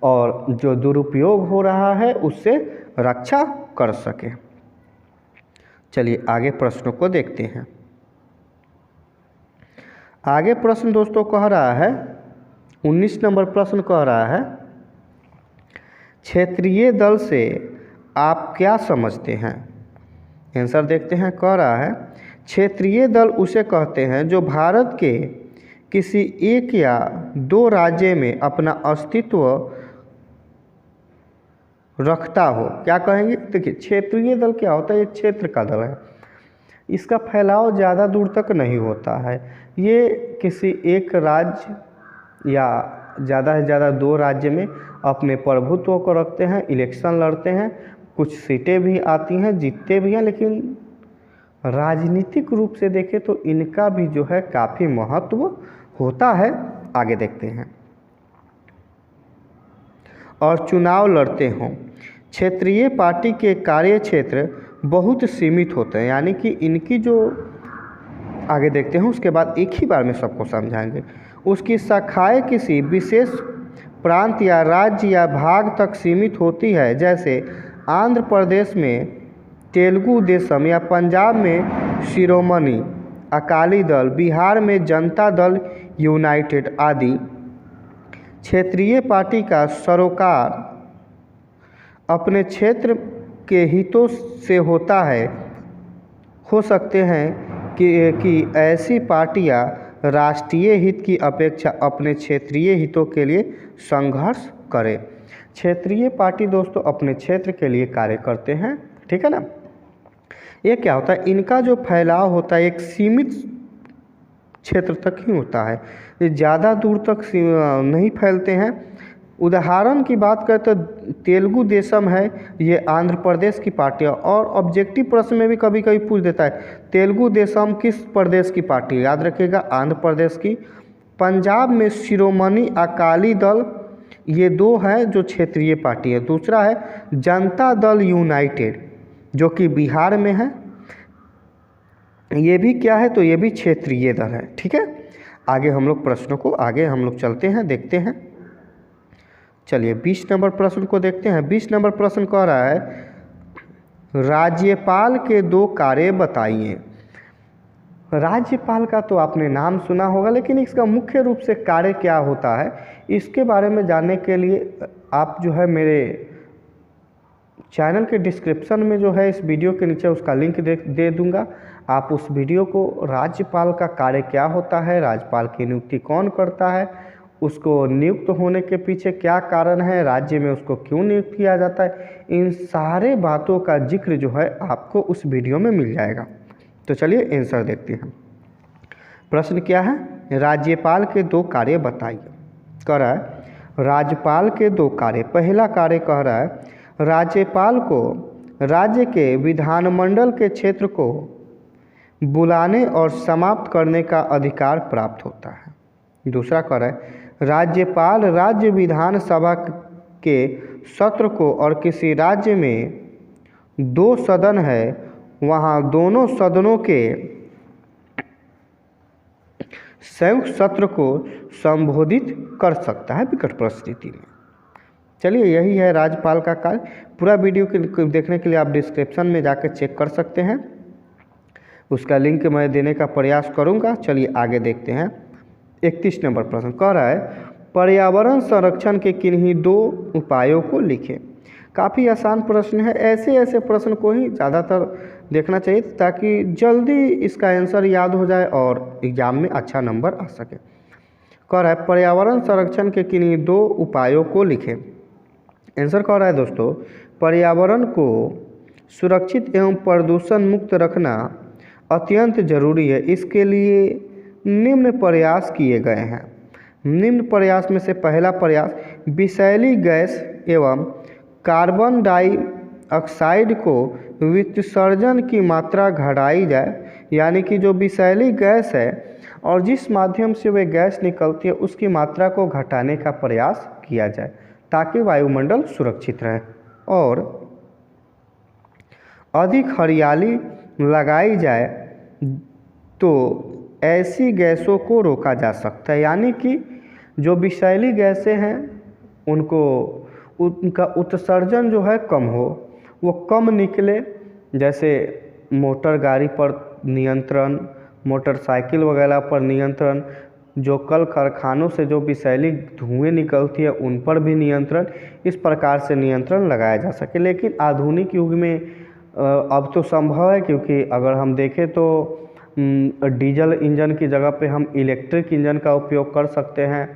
और जो दुरुपयोग हो रहा है उससे रक्षा कर सके। चलिए आगे प्रश्नों को देखते हैं। आगे प्रश्न दोस्तों कह रहा है, 19 नंबर प्रश्न कह रहा है, क्षेत्रीय दल से आप क्या समझते हैं? आंसर देखते हैं। कह रहा है क्षेत्रीय दल उसे कहते हैं जो भारत के किसी एक या दो राज्य में अपना अस्तित्व रखता हो। क्या कहेंगे? देखिए क्षेत्रीय दल क्या होता है? ये क्षेत्र का दल है, इसका फैलाव ज़्यादा दूर तक नहीं होता है। ये किसी एक राज्य या ज़्यादा से ज़्यादा दो राज्य में अपने प्रभुत्व को रखते हैं, इलेक्शन लड़ते हैं, कुछ सीटें भी आती हैं, जीतते भी हैं, लेकिन राजनीतिक रूप से देखें तो इनका भी जो है काफ़ी महत्व होता है। आगे देखते हैं। और चुनाव लड़ते हों। क्षेत्रीय पार्टी के कार्य क्षेत्र बहुत सीमित होते हैं, यानी कि इनकी जो आगे देखते हैं उसके बाद एक ही बार में सबको समझाएंगे। उसकी शाखाएं किसी विशेष प्रांत या राज्य या भाग तक सीमित होती है, जैसे आंध्र प्रदेश में तेलुगु देशम या पंजाब में शिरोमणि अकाली दल, बिहार में जनता दल यूनाइटेड आदि। क्षेत्रीय पार्टी का सरोकार अपने क्षेत्र के हितों से होता है। हो सकते हैं कि ऐसी पार्टियां राष्ट्रीय हित की अपेक्षा अपने क्षेत्रीय हितों के लिए संघर्ष करें। क्षेत्रीय पार्टी दोस्तों अपने क्षेत्र के लिए कार्य करते हैं, ठीक है ना। ये क्या होता है? इनका जो फैलाव होता है एक सीमित क्षेत्र तक ही होता है, ये ज़्यादा दूर तक नहीं फैलते हैं। उदाहरण की बात करें तो तेलुगु देशम है, ये आंध्र प्रदेश की पार्टी है। और ऑब्जेक्टिव प्रश्न में भी कभी कभी पूछ देता है तेलुगु देशम किस प्रदेश की पार्टी है? याद रखिएगा आंध्र प्रदेश की। पंजाब में शिरोमणि अकाली दल, ये दो हैं जो क्षेत्रीय पार्टी है। दूसरा है जनता दल यूनाइटेड जो कि बिहार में है, ये भी क्या है? तो ये भी क्षेत्रीय दल है, ठीक है। आगे हम लोग प्रश्नों को आगे हम लोग चलते हैं, देखते हैं। चलिए 20 नंबर प्रश्न को देखते हैं। 20 नंबर प्रश्न कह रहा है राज्यपाल के दो कार्य बताइए। राज्यपाल का तो आपने नाम सुना होगा, लेकिन इसका मुख्य रूप से कार्य क्या होता है इसके बारे में जानने के लिए आप जो है मेरे चैनल के डिस्क्रिप्शन में जो है इस वीडियो के नीचे उसका लिंक दे दूंगा। आप उस वीडियो को राज्यपाल का कार्य क्या होता है, राज्यपाल की नियुक्ति कौन करता है, उसको नियुक्त होने के पीछे क्या कारण है, राज्य में उसको क्यों नियुक्त किया जाता है, इन सारे बातों का जिक्र जो है आपको उस वीडियो में मिल जाएगा। तो चलिए आंसर देखते हैं। प्रश्न क्या है? राज्यपाल के दो कार्य बताइए। कह रहा है राज्यपाल के दो कार्य। पहला कार्य कह रहा है राज्यपाल को राज्य के विधानमंडल के क्षेत्र को बुलाने और समाप्त करने का अधिकार प्राप्त होता है। दूसरा कह रहा है राज्यपाल राज्य विधानसभा के सत्र को और किसी राज्य में दो सदन है वहाँ दोनों सदनों के संयुक्त सत्र को संबोधित कर सकता है विकट परिस्थिति में। चलिए यही है राज्यपाल का कार्य। पूरा वीडियो के देखने के लिए आप डिस्क्रिप्शन में जाकर चेक कर सकते हैं, उसका लिंक मैं देने का प्रयास करूंगा। चलिए आगे देखते हैं। 31 नंबर प्रश्न कह रहा है पर्यावरण संरक्षण के किन्हीं दो उपायों को लिखें। काफ़ी आसान प्रश्न है, ऐसे प्रश्न को ही ज़्यादातर देखना चाहिए ताकि जल्दी इसका आंसर याद हो जाए और एग्ज़ाम में अच्छा नंबर आ सके। कह रहा है पर्यावरण संरक्षण के किन्हीं दो उपायों को लिखें। आंसर कह रहा है दोस्तों पर्यावरण को सुरक्षित एवं प्रदूषण मुक्त रखना अत्यंत जरूरी है। इसके लिए निम्न प्रयास किए गए हैं। निम्न प्रयास में से पहला प्रयास, विषैली गैस एवं कार्बन डाइऑक्साइड को विसर्जन की मात्रा घटाई जाए, यानी कि जो विषैली गैस है और जिस माध्यम से वे गैस निकलती है उसकी मात्रा को घटाने का प्रयास किया जाए ताकि वायुमंडल सुरक्षित रहे। और अधिक हरियाली लगाई जाए तो ऐसी गैसों को रोका जा सकता है, यानी कि जो विषैली गैसें हैं उनका उत्सर्जन जो है कम हो, वो कम निकले। जैसे मोटर गाड़ी पर नियंत्रण, मोटरसाइकिल वगैरह पर नियंत्रण, जो कल कारखानों से जो विषैली धुएँ निकलती है उन पर भी नियंत्रण, इस प्रकार से नियंत्रण लगाया जा सके। लेकिन आधुनिक युग में अब तो संभव है, क्योंकि अगर हम देखें तो डीजल इंजन की जगह पे हम इलेक्ट्रिक इंजन का उपयोग कर सकते हैं,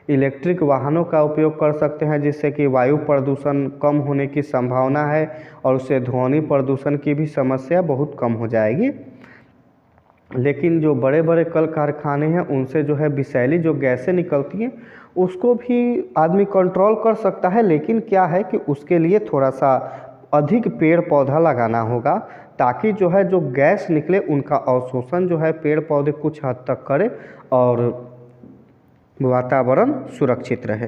इलेक्ट्रिक वाहनों का उपयोग कर सकते हैं, जिससे कि वायु प्रदूषण कम होने की संभावना है और उससे ध्वनि प्रदूषण की भी समस्या बहुत कम हो जाएगी। लेकिन जो बड़े बड़े कल कारखाने हैं उनसे जो है विषैली जो गैसें निकलती हैं उसको भी आदमी कंट्रोल कर सकता है, लेकिन क्या है कि उसके लिए थोड़ा सा अधिक पेड़ पौधा लगाना होगा ताकि जो है जो गैस निकले उनका अवशोषण जो है पेड़ पौधे कुछ हद तक करे और वातावरण सुरक्षित रहे।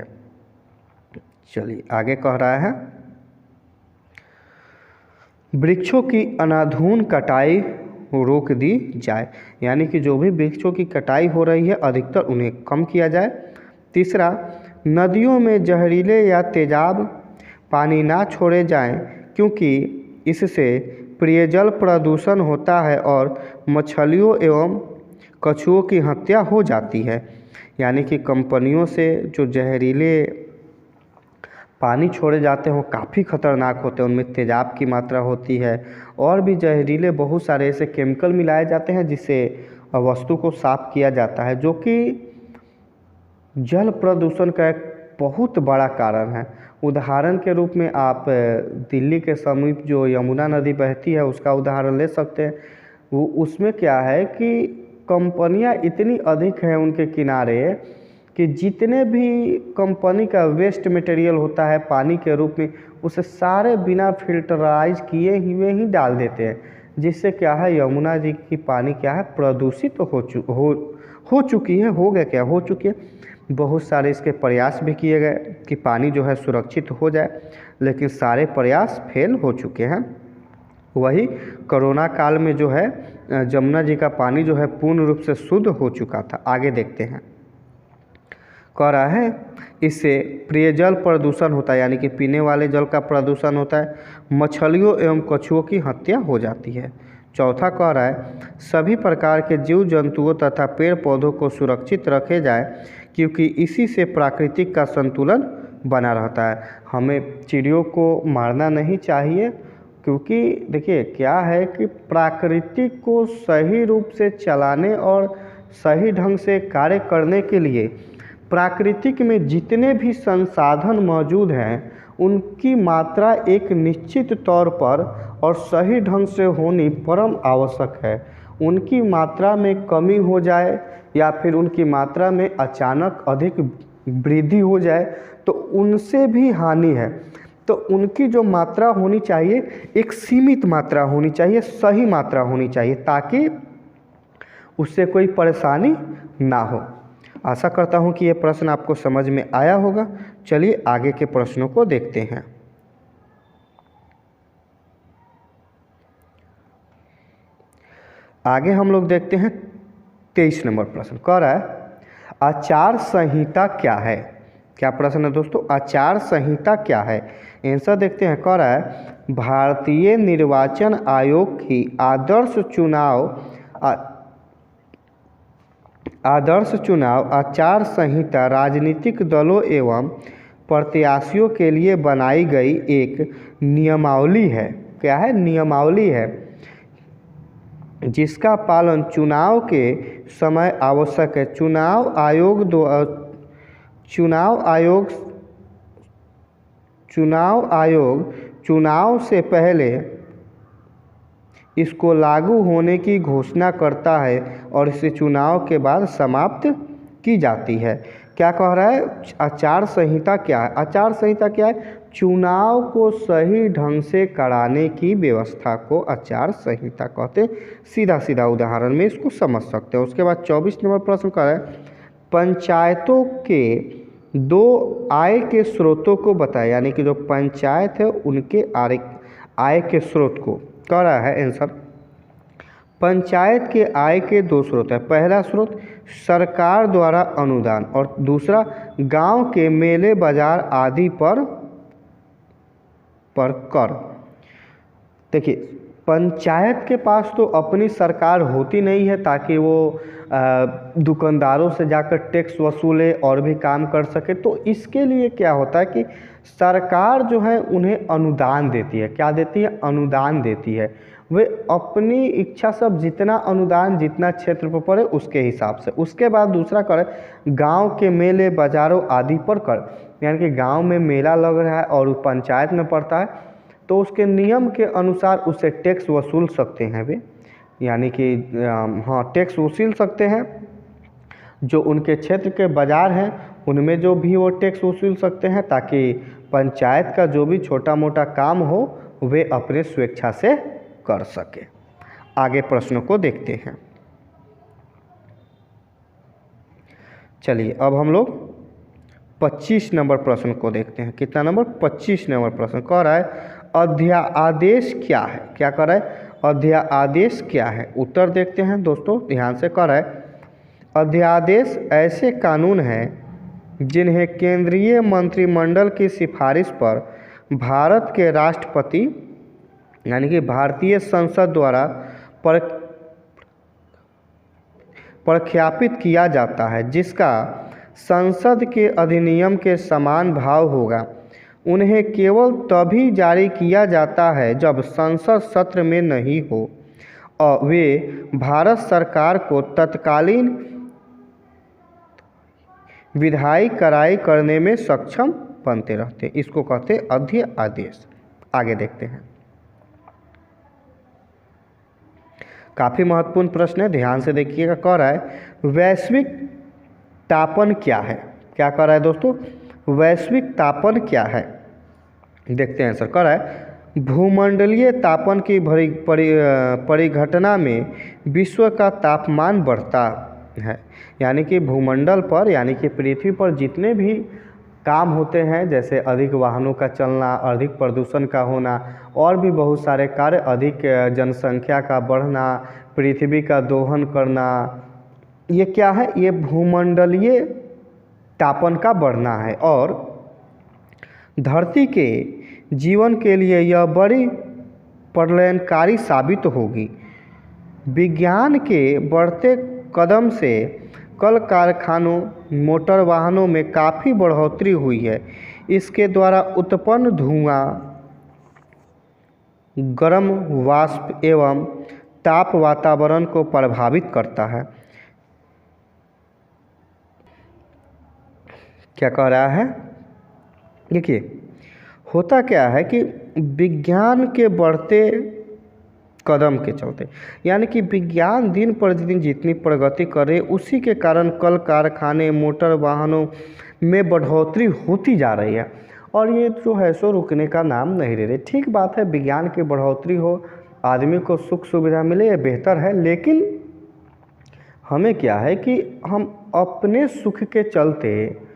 चलिए आगे कह रहा है, वृक्षों की अनाधून कटाई रोक दी जाए, यानी कि जो भी वृक्षों की कटाई हो रही है अधिकतर उन्हें कम किया जाए। तीसरा, नदियों में जहरीले या तेजाब पानी ना छोड़े जाएं, क्योंकि इससे पेयजल प्रदूषण होता है और मछलियों एवं कछुओं की हत्या हो जाती है। यानी कि कंपनियों से जो जहरीले पानी छोड़े जाते हैं वो काफ़ी ख़तरनाक होते हैं, उनमें तेजाब की मात्रा होती है और भी जहरीले बहुत सारे ऐसे केमिकल मिलाए जाते हैं जिससे वस्तु को साफ किया जाता है, जो कि जल प्रदूषण का एक बहुत बड़ा कारण है। उदाहरण के रूप में आप दिल्ली के समीप जो यमुना नदी बहती है उसका उदाहरण ले सकते हैं। वो उसमें क्या है कि कंपनियां इतनी अधिक हैं उनके किनारे कि जितने भी कंपनी का वेस्ट मटेरियल होता है पानी के रूप में उसे सारे बिना फिल्टराइज किए हुए ही डाल देते हैं, जिससे क्या है यमुना जी की पानी क्या है प्रदूषित हो चुकी है। बहुत सारे इसके प्रयास भी किए गए कि पानी जो है सुरक्षित हो जाए, लेकिन सारे प्रयास फेल हो चुके हैं। वही कोरोना काल में जो है जमुना जी का पानी जो है पूर्ण रूप से शुद्ध हो चुका था। आगे देखते हैं, कह रहा है इससे पेयजल प्रदूषण होता है, यानी कि पीने वाले जल का प्रदूषण होता है, मछलियों एवं कछुओं की हत्या हो जाती है। चौथा कह रहा है सभी प्रकार के जीव जंतुओं तथा पेड़ पौधों को सुरक्षित रखे जाए, क्योंकि इसी से प्राकृतिक का संतुलन बना रहता है। हमें चिड़ियों को मारना नहीं चाहिए, क्योंकि देखिए क्या है कि प्राकृतिक को सही रूप से चलाने और सही ढंग से कार्य करने के लिए प्राकृतिक में जितने भी संसाधन मौजूद हैं उनकी मात्रा एक निश्चित तौर पर और सही ढंग से होनी परम आवश्यक है। उनकी मात्रा में कमी हो जाए या फिर उनकी मात्रा में अचानक अधिक वृद्धि हो जाए तो उनसे भी हानि है। तो उनकी जो मात्रा होनी चाहिए एक सीमित मात्रा होनी चाहिए, सही मात्रा होनी चाहिए, ताकि उससे कोई परेशानी ना हो। आशा करता हूँ कि ये प्रश्न आपको समझ में आया होगा। चलिए आगे के प्रश्नों को देखते हैं। आगे हम लोग देखते हैं 23 नंबर प्रश्न। कह रहा है आचार संहिता क्या है। क्या प्रश्न है दोस्तों? आचार संहिता क्या है? आंसर देखते हैं। कह रहा है भारतीय निर्वाचन आयोग की आदर्श चुनाव आचार संहिता राजनीतिक दलों एवं प्रत्याशियों के लिए बनाई गई एक नियमावली है। क्या है? नियमावली है, जिसका पालन चुनाव के समय आवश्यक है। चुनाव आयोग चुनाव से पहले इसको लागू होने की घोषणा करता है और इसे चुनाव के बाद समाप्त की जाती है। क्या कह रहा है? आचार संहिता क्या है? आचार संहिता क्या है? चुनाव को सही ढंग से कराने की व्यवस्था को आचार संहिता कहते हैं। सीधा सीधा उदाहरण में इसको समझ सकते हैं। उसके बाद 24 नंबर प्रश्न का है, पंचायतों के 2 आय के स्रोतों को बताएं। यानी कि जो पंचायत है उनके आय के स्रोत को कह रहा है आंसर। पंचायत के आय के 2 स्रोत है। पहला स्रोत सरकार द्वारा अनुदान और दूसरा गांव के मेले बाजार आदि पर कर। देखिए, पंचायत के पास तो अपनी सरकार होती नहीं है ताकि वो दुकानदारों से जाकर टैक्स वसूले और भी काम कर सके। तो इसके लिए क्या होता है कि सरकार जो है उन्हें अनुदान देती है। क्या देती है? अनुदान देती है। वे अपनी इच्छा से जितना अनुदान जितना क्षेत्र पर पड़े उसके हिसाब से। उसके बाद दूसरा कर गांव के मेले बाजारों आदि पर कर। यानी कि गांव में मेला लग रहा है और पंचायत में पड़ता है तो उसके नियम के अनुसार उससे टैक्स वसूल सकते हैं वे। यानी कि हाँ, टैक्स वसूल सकते हैं। जो उनके क्षेत्र के बाज़ार हैं उनमें जो भी वो टैक्स वसूल सकते हैं ताकि पंचायत का जो भी छोटा मोटा काम हो वे अपने स्वेच्छा से कर सके। आगे प्रश्नों को देखते हैं। चलिए अब हम लोग 25 नंबर प्रश्न को देखते हैं। कितना नंबर? 25 नंबर प्रश्न कह रहा है अध्यादेश क्या है? क्या कह रहा है? अध्यादेश क्या है? उत्तर देखते हैं दोस्तों, ध्यान से। कह रहा है अध्यादेश ऐसे कानून हैं जिन्हें केंद्रीय मंत्रिमंडल की सिफारिश पर भारत के राष्ट्रपति यानी कि भारतीय संसद द्वारा प्रख्यापित किया जाता है, जिसका संसद के अधिनियम के समान भाव होगा। उन्हें केवल तभी जारी किया जाता है जब संसद सत्र में नहीं हो और वे भारत सरकार को तत्कालीन विधायी कार्रवाई करने में सक्षम बनते रहते हैं। इसको कहते हैं अध्यादेश। आगे देखते हैं। काफ़ी महत्वपूर्ण प्रश्न है, ध्यान से देखिएगा। कह रहा है वैश्विक तापन क्या है? क्या कह रहा है दोस्तों? वैश्विक तापन क्या है? देखते हैं सर। कह रहा है भूमंडलीय तापन की परिघटना में विश्व का तापमान बढ़ता है। यानी कि भूमंडल पर यानी कि पृथ्वी पर जितने भी काम होते हैं, जैसे अधिक वाहनों का चलना, अधिक प्रदूषण का होना और भी बहुत सारे कार्य, अधिक जनसंख्या का बढ़ना, पृथ्वी का दोहन करना, ये क्या है? ये भूमंडलीय तापन का बढ़ना है। और धरती के जीवन के लिए यह बड़ी प्रलयनकारी साबित होगी। विज्ञान के बढ़ते कदम से कल कारखानों, मोटर वाहनों में काफ़ी बढ़ोतरी हुई है। इसके द्वारा उत्पन्न धुआं गर्म वाष्प एवं ताप वातावरण को प्रभावित करता है। क्या कह रहा है? देखिए, होता क्या है कि विज्ञान के बढ़ते कदम के चलते, यानी कि विज्ञान दिन पर दिन जितनी प्रगति करे उसी के कारण कल कारखाने, मोटर वाहनों में बढ़ोतरी होती जा रही है और ये जो है सो रुकने का नाम नहीं ले रही। ठीक बात है, विज्ञान की बढ़ोतरी हो, आदमी को सुख सुविधा मिले, ये बेहतर है। लेकिन हमें क्या है कि हम अपने सुख के चलते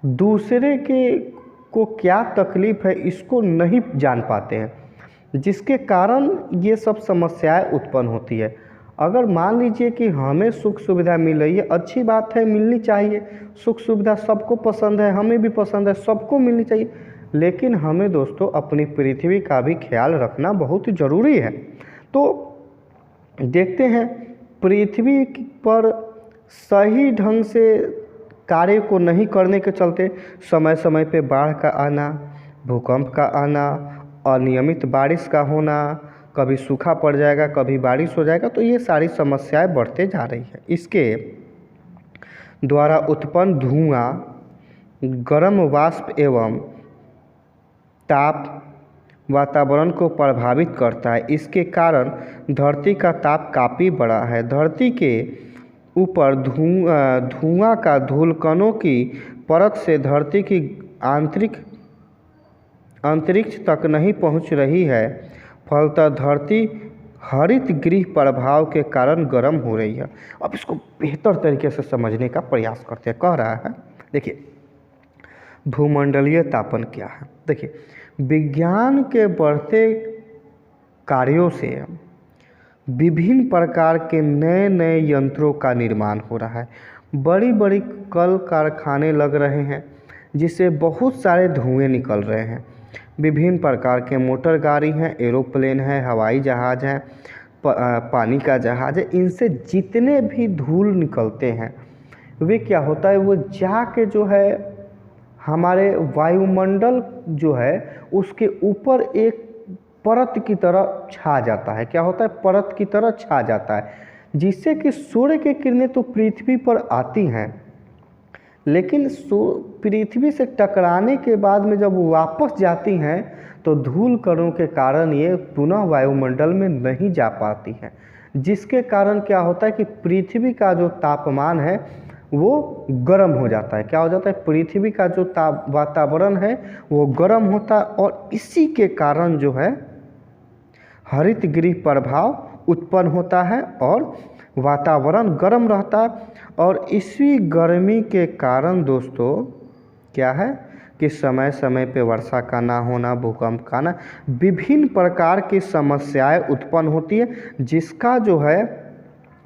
दूसरे के को क्या तकलीफ़ है इसको नहीं जान पाते हैं, जिसके कारण ये सब समस्याएं उत्पन्न होती है। अगर मान लीजिए कि हमें सुख सुविधा मिल रही है, अच्छी बात है, मिलनी चाहिए। सुख सुविधा सबको पसंद है, हमें भी पसंद है, सबको मिलनी चाहिए। लेकिन हमें दोस्तों अपनी पृथ्वी का भी ख्याल रखना बहुत ज़रूरी है। तो देखते हैं, पृथ्वी पर सही ढंग से कार्य को नहीं करने के चलते समय समय पे बाढ़ का आना, भूकंप का आना, अनियमित बारिश का होना, कभी सूखा पड़ जाएगा, कभी बारिश हो जाएगा, तो ये सारी समस्याएं बढ़ते जा रही है। इसके द्वारा उत्पन्न धुआं, गर्म वाष्प एवं ताप वातावरण को प्रभावित करता है। इसके कारण धरती का ताप काफ़ी बढ़ा है। धरती के ऊपर धुआं का धूलकणों की परत से धरती की अंतरिक्ष तक नहीं पहुंच रही है। फलतः धरती हरित गृह प्रभाव के कारण गर्म हो रही है। अब इसको बेहतर तरीके से समझने का प्रयास करते हैं। कह रहा है, देखिए भूमंडलीय तापन क्या है। देखिए विज्ञान के बढ़ते कार्यों से विभिन्न प्रकार के नए नए यंत्रों का निर्माण हो रहा है। बड़ी बड़ी कल कारखाने लग रहे हैं जिससे बहुत सारे धुएं निकल रहे हैं। विभिन्न प्रकार के मोटर गाड़ी हैं, एरोप्लेन है, हवाई जहाज़ है, पानी का जहाज़ है। इनसे जितने भी धूल निकलते हैं वे क्या होता है, वो जाके जो है हमारे वायुमंडल जो है उसके ऊपर एक परत की तरह छा जाता है। क्या होता है, परत की तरह छा जाता है, जिससे कि सूर्य की किरणें तो पृथ्वी पर आती हैं, लेकिन पृथ्वी से टकराने के बाद में जब वापस जाती हैं तो धूल कणों के कारण ये पुनः वायुमंडल में नहीं जा पाती हैं, जिसके कारण क्या होता है कि पृथ्वी का जो तापमान है वो गर्म हो जाता है। क्या हो जाता है, पृथ्वी का जो वातावरण है वो गर्म होता है और इसी के कारण जो है हरित गृह प्रभाव उत्पन्न होता है और वातावरण गर्म रहता है। और इसी गर्मी के कारण दोस्तों क्या है कि समय समय पे वर्षा का ना होना, भूकंप का ना, विभिन्न प्रकार की समस्याएं उत्पन्न होती है, जिसका जो है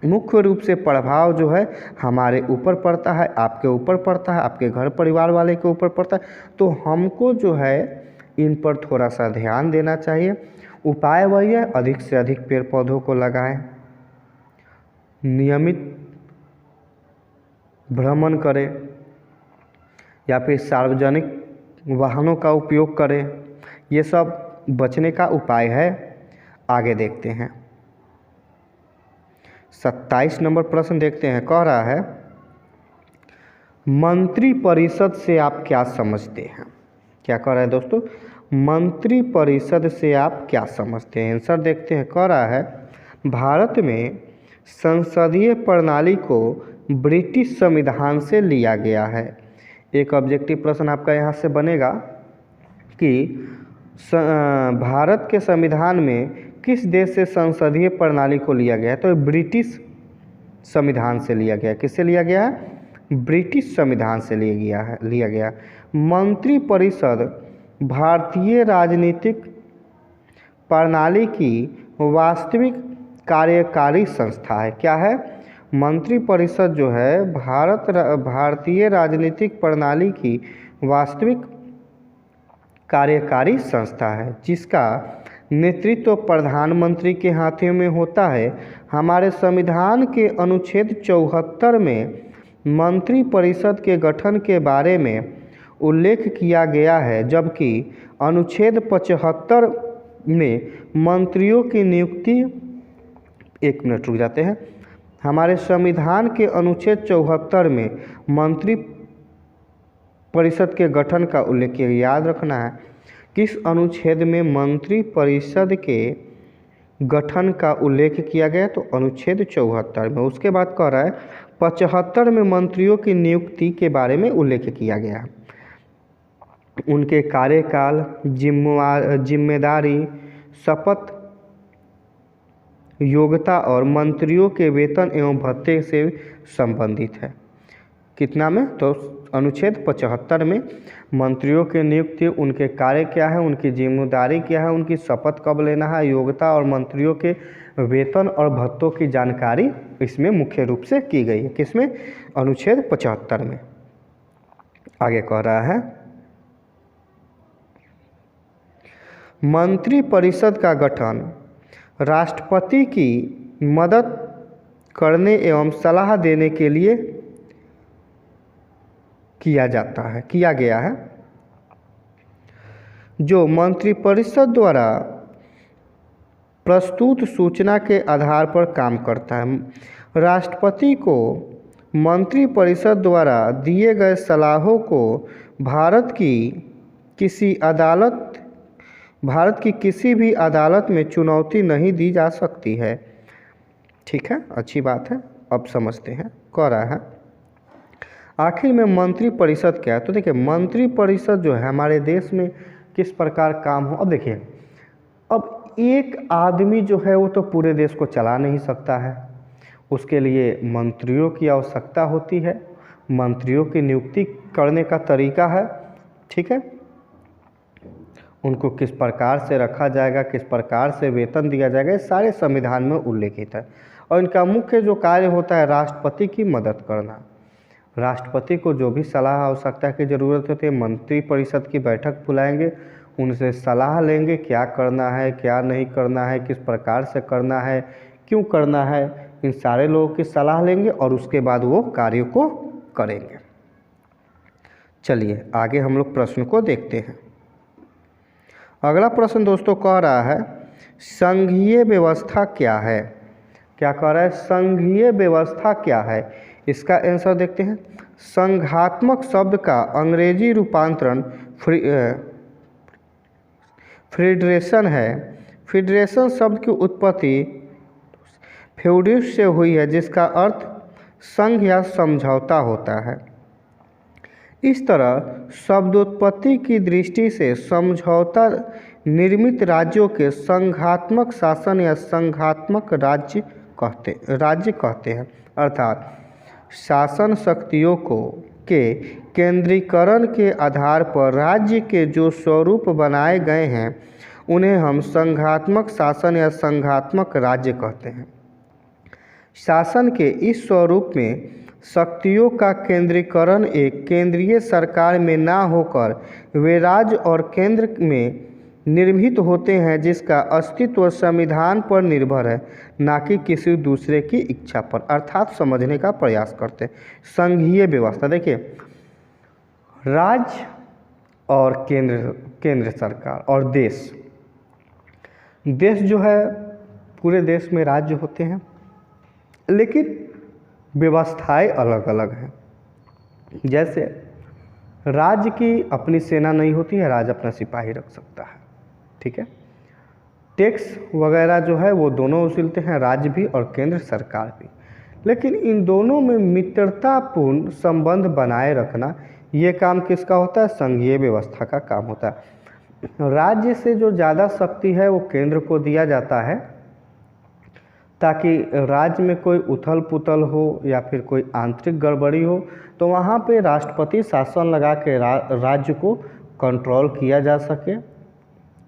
मुख्य रूप से प्रभाव जो है हमारे ऊपर पड़ता है, आपके ऊपर पड़ता है, आपके घर परिवार वाले के ऊपर पड़ता है। तो हमको जो है इन पर थोड़ा सा ध्यान देना चाहिए। उपाय वही है, अधिक से अधिक पेड़ पौधों को लगाएं, नियमित भ्रमण करें या फिर सार्वजनिक वाहनों का उपयोग करें। ये सब बचने का उपाय है। आगे देखते हैं 27 नंबर प्रश्न देखते हैं। कह रहा है मंत्री परिषद से आप क्या समझते हैं। क्या कह रहा है दोस्तों, मंत्री परिषद से आप क्या समझते हैं। आंसर देखते हैं। कह रहा है भारत में संसदीय प्रणाली को ब्रिटिश संविधान से लिया गया है। एक ऑब्जेक्टिव प्रश्न आपका यहाँ से बनेगा कि भारत के संविधान में किस देश से संसदीय प्रणाली को लिया गया है। तो ब्रिटिश संविधान से लिया गया। किससे लिया गया है, ब्रिटिश संविधान से लिया गया। मंत्री परिषद भारतीय राजनीतिक प्रणाली की वास्तविक कार्यकारी संस्था है। क्या है, मंत्री परिषद जो है भारतीय राजनीतिक प्रणाली की वास्तविक कार्यकारी संस्था है, जिसका नेतृत्व प्रधानमंत्री के हाथों में होता है। हमारे संविधान के अनुच्छेद 74 में मंत्री परिषद के गठन के बारे में उल्लेख किया गया है, जबकि अनुच्छेद 75 में मंत्रियों की नियुक्ति, एक मिनट रुक जाते हैं, हमारे संविधान के अनुच्छेद 74 में मंत्री परिषद के गठन का उल्लेख किया। याद रखना है किस अनुच्छेद में मंत्री परिषद के गठन का उल्लेख किया गया, तो अनुच्छेद 74 में। उसके बाद कह रहा है 75 में मंत्रियों की नियुक्ति के बारे में उल्लेख किया गया। उनके कार्यकाल, जिम्मेदारी, शपथ, योग्यता और मंत्रियों के वेतन एवं भत्ते से संबंधित है। कितना में, तो अनुच्छेद 75 में मंत्रियों की नियुक्ति, उनके कार्य क्या है, उनकी जिम्मेदारी क्या है, उनकी शपथ कब लेना है, योग्यता और मंत्रियों के वेतन और भत्तों की जानकारी इसमें मुख्य रूप से की गई है। किसमें, अनुच्छेद 75 में। आगे कह रहा है मंत्री परिषद का गठन राष्ट्रपति की मदद करने एवं सलाह देने के लिए किया गया है, जो मंत्रिपरिषद द्वारा प्रस्तुत सूचना के आधार पर काम करता है। राष्ट्रपति को मंत्रिपरिषद द्वारा दिए गए सलाहों को भारत की किसी अदालत, भारत की किसी भी अदालत में चुनौती नहीं दी जा सकती है। ठीक है, अच्छी बात है। अब समझते हैं, कह रहा है आखिर में मंत्री परिषद क्या है। तो देखिए, मंत्री परिषद जो है हमारे देश में किस प्रकार काम हो। अब देखिए, अब एक आदमी जो है वो तो पूरे देश को चला नहीं सकता है, उसके लिए मंत्रियों की आवश्यकता होती है। मंत्रियों की नियुक्ति करने का तरीका है, ठीक है, उनको किस प्रकार से रखा जाएगा, किस प्रकार से वेतन दिया जाएगा, ये सारे संविधान में उल्लेखित है। और इनका मुख्य जो कार्य होता है राष्ट्रपति की मदद करना। राष्ट्रपति को जो भी सलाह आवश्यकता की ज़रूरत होती है, मंत्री परिषद की बैठक बुलाएंगे, उनसे सलाह लेंगे क्या करना है, क्या नहीं करना है, किस प्रकार से करना है, क्यों करना है, इन सारे लोगों की सलाह लेंगे और उसके बाद वो कार्य को करेंगे। चलिए आगे हम लोग प्रश्न को देखते हैं। अगला प्रश्न दोस्तों कह रहा है संघीय व्यवस्था क्या है। क्या कह रहा है, संघीय व्यवस्था क्या है। इसका आंसर देखते हैं। संघात्मक शब्द का अंग्रेजी रूपांतरण फेडरेशन है। फेडरेशन शब्द की उत्पत्ति फ्यूडिस से हुई है, जिसका अर्थ संघ या समझौता होता है। इस तरह शब्दोत्पत्ति की दृष्टि से समझौता निर्मित राज्यों के संघात्मक शासन या संघात्मक राज्य कहते हैं। अर्थात शासन शक्तियों के केंद्रीकरण के आधार पर राज्य के जो स्वरूप बनाए गए हैं उन्हें हम संघात्मक शासन या संघात्मक राज्य कहते हैं। शासन के इस स्वरूप में शक्तियों का केंद्रीकरण एक केंद्रीय सरकार में ना होकर वे राज्य और केंद्र में निर्मित होते हैं, जिसका अस्तित्व संविधान पर निर्भर है, ना कि किसी दूसरे की इच्छा पर। अर्थात समझने का प्रयास करते हैं। संघीय व्यवस्था देखिए, राज्य और केंद्र सरकार और देश जो है पूरे देश में राज्य होते हैं, लेकिन व्यवस्थाएं अलग अलग हैं। जैसे राज्य की अपनी सेना नहीं होती है, राज्य अपना सिपाही रख सकता है, ठीक है। टैक्स वगैरह जो है वो दोनों वसूलते हैं, राज्य भी और केंद्र सरकार भी। लेकिन इन दोनों में मित्रतापूर्ण संबंध बनाए रखना ये काम किसका होता है, संघीय व्यवस्था का काम होता है। राज्य से जो ज़्यादा शक्ति है वो केंद्र को दिया जाता है, ताकि राज्य में कोई उथल पुथल हो या फिर कोई आंतरिक गड़बड़ी हो तो वहाँ पे राष्ट्रपति शासन लगा के राज्य को कंट्रोल किया जा सके,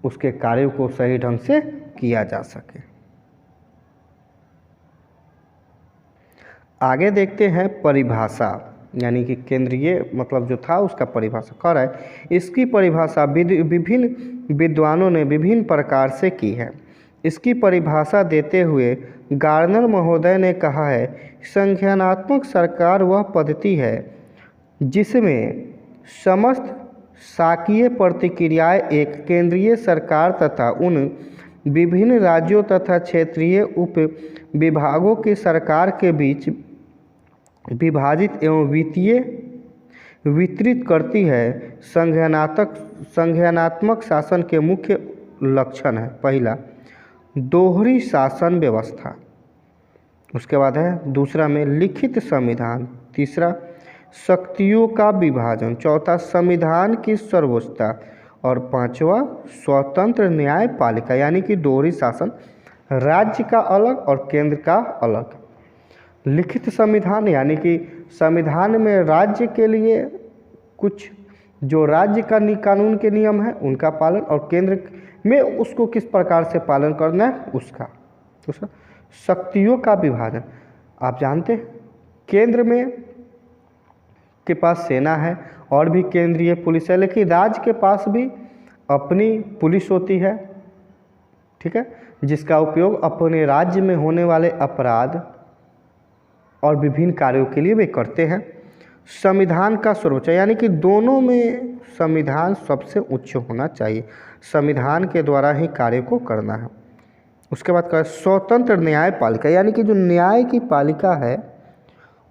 उसके कार्यों को सही ढंग से किया जा सके। आगे देखते हैं परिभाषा, यानी कि केंद्रीय मतलब जो था उसका परिभाषा कर रहा है। इसकी परिभाषा विभिन्न विद्वानों ने विभिन्न प्रकार से की है। इसकी परिभाषा देते हुए गार्नर महोदय ने कहा है, संज्ञानात्मक सरकार वह पद्धति है जिसमें समस्त शाकीय प्रतिक्रियाएं एक केंद्रीय सरकार तथा उन विभिन्न राज्यों तथा क्षेत्रीय उप विभागों की सरकार के बीच विभाजित एवं वितरित करती है। संज्ञानात्मक शासन के मुख्य लक्षण है, पहला दोहरी शासन व्यवस्था, उसके बाद है दूसरा में लिखित संविधान, तीसरा शक्तियों का विभाजन, चौथा संविधान की सर्वोच्चता और पांचवा स्वतंत्र न्यायपालिका, यानी कि दोहरी शासन, राज्य का अलग और केंद्र का अलग। लिखित संविधान यानी कि संविधान में राज्य के लिए कुछ जो राज्य का कानून के नियम है उनका पालन, और केंद्र में उसको किस प्रकार से पालन करना है उसका। दूसरा शक्तियों का विभाजन, आप जानते हैं केंद्र में के पास सेना है और भी केंद्रीय पुलिस है, लेकिन राज्य के पास भी अपनी पुलिस होती है, ठीक है, जिसका उपयोग अपने राज्य में होने वाले अपराध और विभिन्न कार्यों के लिए वे करते हैं। संविधान का सर्वोच्च, यानी कि दोनों में संविधान सबसे उच्च होना चाहिए, संविधान के द्वारा ही कार्य को करना है। उसके बाद का स्वतंत्र न्यायपालिका, यानी कि जो न्याय की पालिका है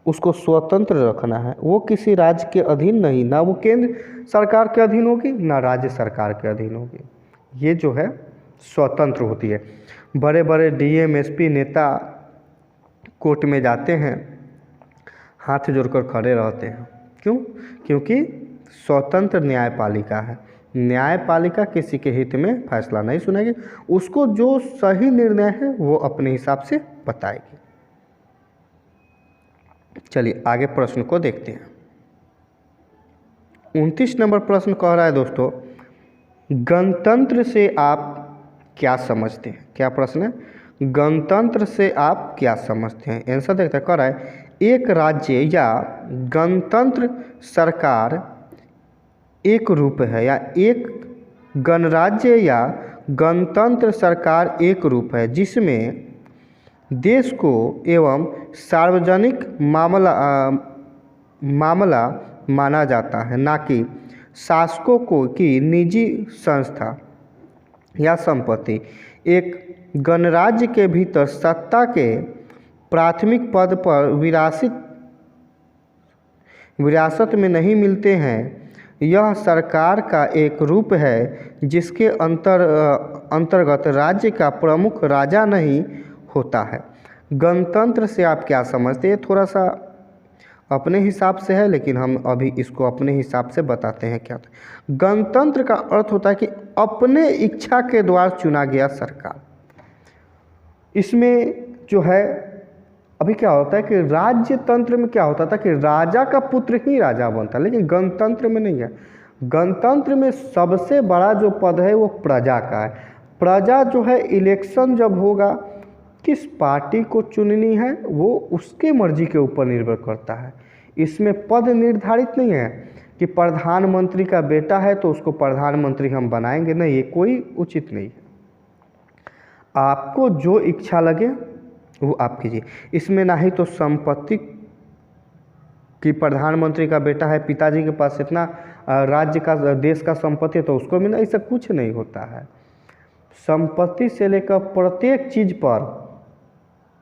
उसको स्वतंत्र रखना है, वो किसी राज्य के अधीन नहीं, ना वो केंद्र सरकार के अधीन होगी ना राज्य सरकार के अधीन होगी। ये जो है स्वतंत्र होती है। बड़े बड़े डीएम एसपी नेता कोर्ट में जाते हैं, हाथ जोड़कर खड़े रहते हैं। क्यों? क्योंकि स्वतंत्र न्यायपालिका है। न्यायपालिका किसी के हित में फैसला नहीं सुनेगी, उसको जो सही निर्णय है वो अपने हिसाब से बताएगी। चलिए आगे प्रश्न को देखते हैं। 29 नंबर प्रश्न कह रहा है दोस्तों, गणतंत्र से आप क्या समझते हैं? क्या प्रश्न है? गणतंत्र से आप क्या समझते हैं? आंसर देखते हैं। कह रहा है एक राज्य या गणतंत्र सरकार एक रूप है, या एक गणराज्य या गणतंत्र सरकार एक रूप है जिसमें देश को एवं सार्वजनिक मामला माना जाता है, ना कि शासकों को की निजी संस्था या संपत्ति। एक गणराज्य के भीतर सत्ता के प्राथमिक पद पर विरासत में नहीं मिलते हैं। यह सरकार का एक रूप है जिसके अंतर्गत राज्य का प्रमुख राजा नहीं होता है। गणतंत्र से आप क्या समझते हैं? थोड़ा सा अपने हिसाब से है, लेकिन हम अभी इसको अपने हिसाब से बताते हैं क्या होता है। गणतंत्र का अर्थ होता है कि अपने इच्छा के द्वारा चुना गया सरकार। इसमें जो है अभी क्या होता है कि राज्य तंत्र में क्या होता था कि राजा का पुत्र ही राजा बनता, लेकिन गणतंत्र में नहीं है। गणतंत्र में सबसे बड़ा जो पद है वो प्रजा का है। प्रजा जो है इलेक्शन जब होगा, किस पार्टी को चुननी है वो उसके मर्जी के ऊपर निर्भर करता है। इसमें पद निर्धारित नहीं है कि प्रधानमंत्री का बेटा है तो उसको प्रधानमंत्री हम बनाएंगे, नहीं, ये कोई उचित नहीं है। आपको जो इच्छा लगे वो आप कीजिए। इसमें ना ही तो संपत्ति कि प्रधानमंत्री का बेटा है, पिताजी के पास इतना राज्य का देश का संपत्ति है तो उसको भी, ऐसा कुछ नहीं होता है। संपत्ति से लेकर प्रत्येक चीज पर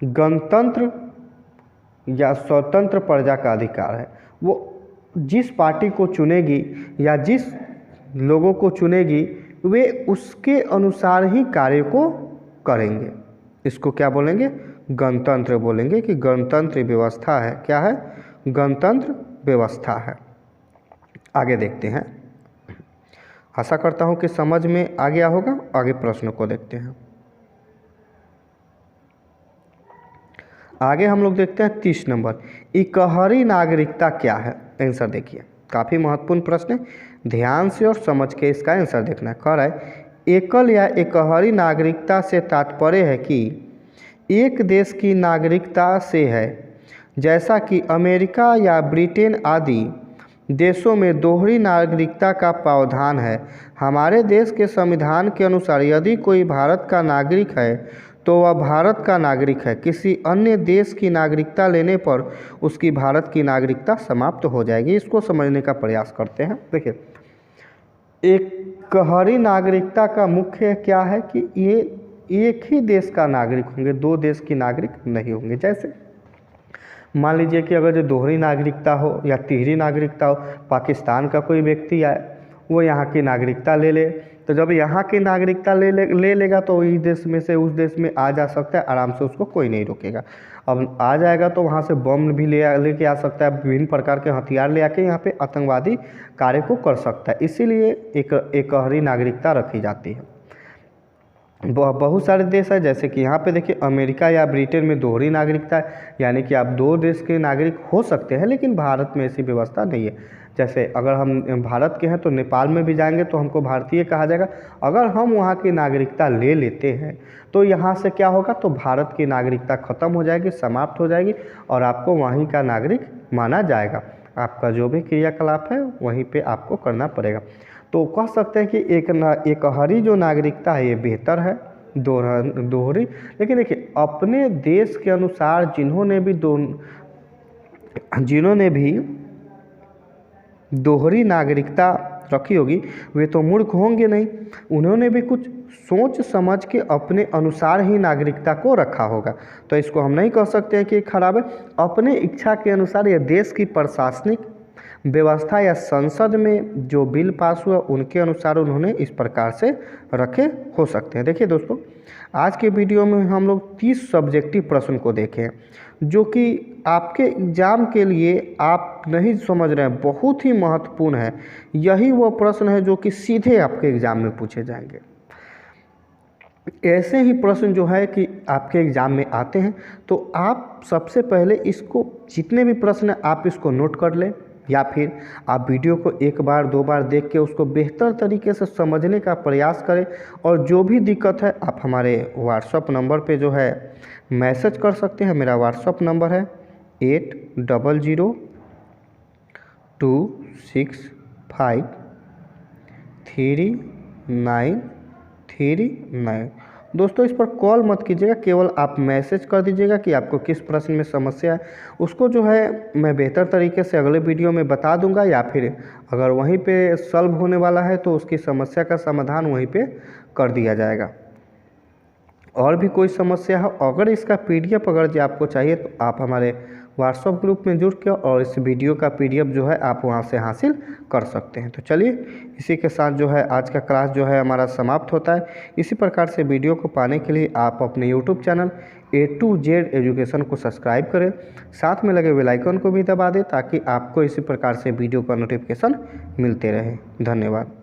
गणतंत्र या स्वतंत्र प्रजा का अधिकार है। वो जिस पार्टी को चुनेगी या जिस लोगों को चुनेगी वे उसके अनुसार ही कार्य को करेंगे। इसको क्या बोलेंगे? गणतंत्र बोलेंगे कि गणतंत्र व्यवस्था है। क्या है? गणतंत्र व्यवस्था है। आगे देखते हैं। आशा करता हूं कि समझ में आ गया होगा। आगे प्रश्न को देखते हैं। आगे हम लोग देखते हैं 30 नंबर, इकहरी नागरिकता क्या है? आंसर देखिए, काफ़ी महत्वपूर्ण प्रश्न है, ध्यान से और समझ के इसका आंसर देखना है। कह रहा है एकल या इकहरी नागरिकता से तात्पर्य है कि एक देश की नागरिकता से है, जैसा कि अमेरिका या ब्रिटेन आदि देशों में दोहरी नागरिकता का प्रावधान है। हमारे देश के संविधान के अनुसार यदि कोई भारत का नागरिक है तो वह भारत का नागरिक है। किसी अन्य देश की नागरिकता लेने पर उसकी भारत की नागरिकता समाप्त हो जाएगी। इसको समझने का प्रयास करते हैं। देखिए, इकहरी नागरिकता का मुख्य क्या है कि ये एक ही देश का नागरिक होंगे, दो देश की नागरिक नहीं होंगे। जैसे मान लीजिए कि अगर जो दोहरी नागरिकता हो या तिहरी नागरिकता हो, पाकिस्तान का कोई व्यक्ति आए, वो यहाँ की नागरिकता ले ले, तो जब यहाँ की नागरिकता ले लेगा तो इस देश में से उस देश में आ जा सकता है आराम से, उसको कोई नहीं रोकेगा। अब आ जाएगा तो वहाँ से बम भी लेके आ सकता है, विभिन्न प्रकार के हथियार ले आके यहाँ पे आतंकवादी कार्य को कर सकता है। इसीलिए एकहरी नागरिकता रखी जाती है। बहुत सारे देश है, जैसे कि यहाँ पे देखिए अमेरिका या ब्रिटेन में दोहरी नागरिकता है, यानी कि आप दो देश के नागरिक हो सकते हैं, लेकिन भारत में ऐसी व्यवस्था नहीं है। जैसे अगर हम भारत के हैं तो नेपाल में भी जाएंगे तो हमको भारतीय कहा जाएगा। अगर हम वहाँ की नागरिकता ले लेते हैं तो यहाँ से क्या होगा, तो भारत की नागरिकता ख़त्म हो जाएगी, समाप्त हो जाएगी और आपको वहीं का नागरिक माना जाएगा। आपका जो भी क्रियाकलाप है वहीं पे आपको करना पड़ेगा। तो कह सकते हैं कि एकहरी जो नागरिकता है ये बेहतर है दोहरी। लेकिन देखिए, अपने देश के अनुसार जिन्होंने भी दोहरी नागरिकता रखी होगी वे तो मूर्ख होंगे नहीं, उन्होंने भी कुछ सोच समझ के अपने अनुसार ही नागरिकता को रखा होगा। तो इसको हम नहीं कह सकते हैं कि खराब है। अपने इच्छा के अनुसार यह देश की प्रशासनिक व्यवस्था या संसद में जो बिल पास हुआ उनके अनुसार उन्होंने इस प्रकार से रखे हो सकते हैं। देखिए दोस्तों, आज के वीडियो में हम लोग 30 सब्जेक्टिव प्रश्न को देखें जो कि आपके एग्ज़ाम के लिए आप नहीं समझ रहे हैं, बहुत ही महत्वपूर्ण है। यही वो प्रश्न है जो कि सीधे आपके एग्ज़ाम में पूछे जाएंगे। ऐसे ही प्रश्न जो है कि आपके एग्ज़ाम में आते हैं, तो आप सबसे पहले इसको जितने भी प्रश्न हैं आप इसको नोट कर लें, या फिर आप वीडियो को एक बार दो बार देख के उसको बेहतर तरीके से समझने का प्रयास करें। और जो भी दिक्कत है आप हमारे व्हाट्सअप नंबर पे जो है मैसेज कर सकते हैं। मेरा व्हाट्सअप नंबर है 8002653939। दोस्तों, इस पर कॉल मत कीजिएगा, केवल आप मैसेज कर दीजिएगा कि आपको किस प्रश्न में समस्या है। उसको जो है मैं बेहतर तरीके से अगले वीडियो में बता दूंगा, या फिर अगर वहीं पे सॉल्व होने वाला है तो उसकी समस्या का समाधान वहीं पे कर दिया जाएगा। और भी कोई समस्या है, अगर इसका PDF अगर जो आपको चाहिए तो आप हमारे व्हाट्सएप ग्रुप में जुड़ के और इस वीडियो का PDF जो है आप वहां से हासिल कर सकते हैं। तो चलिए, इसी के साथ जो है आज का क्लास जो है हमारा समाप्त होता है। इसी प्रकार से वीडियो को पाने के लिए आप अपने YouTube channel A to Z education को सब्सक्राइब करें, साथ में लगे बेल आइकन को भी दबा दें ताकि आपको इसी प्रकार से वीडियो का नोटिफिकेशन मिलते रहे। धन्यवाद।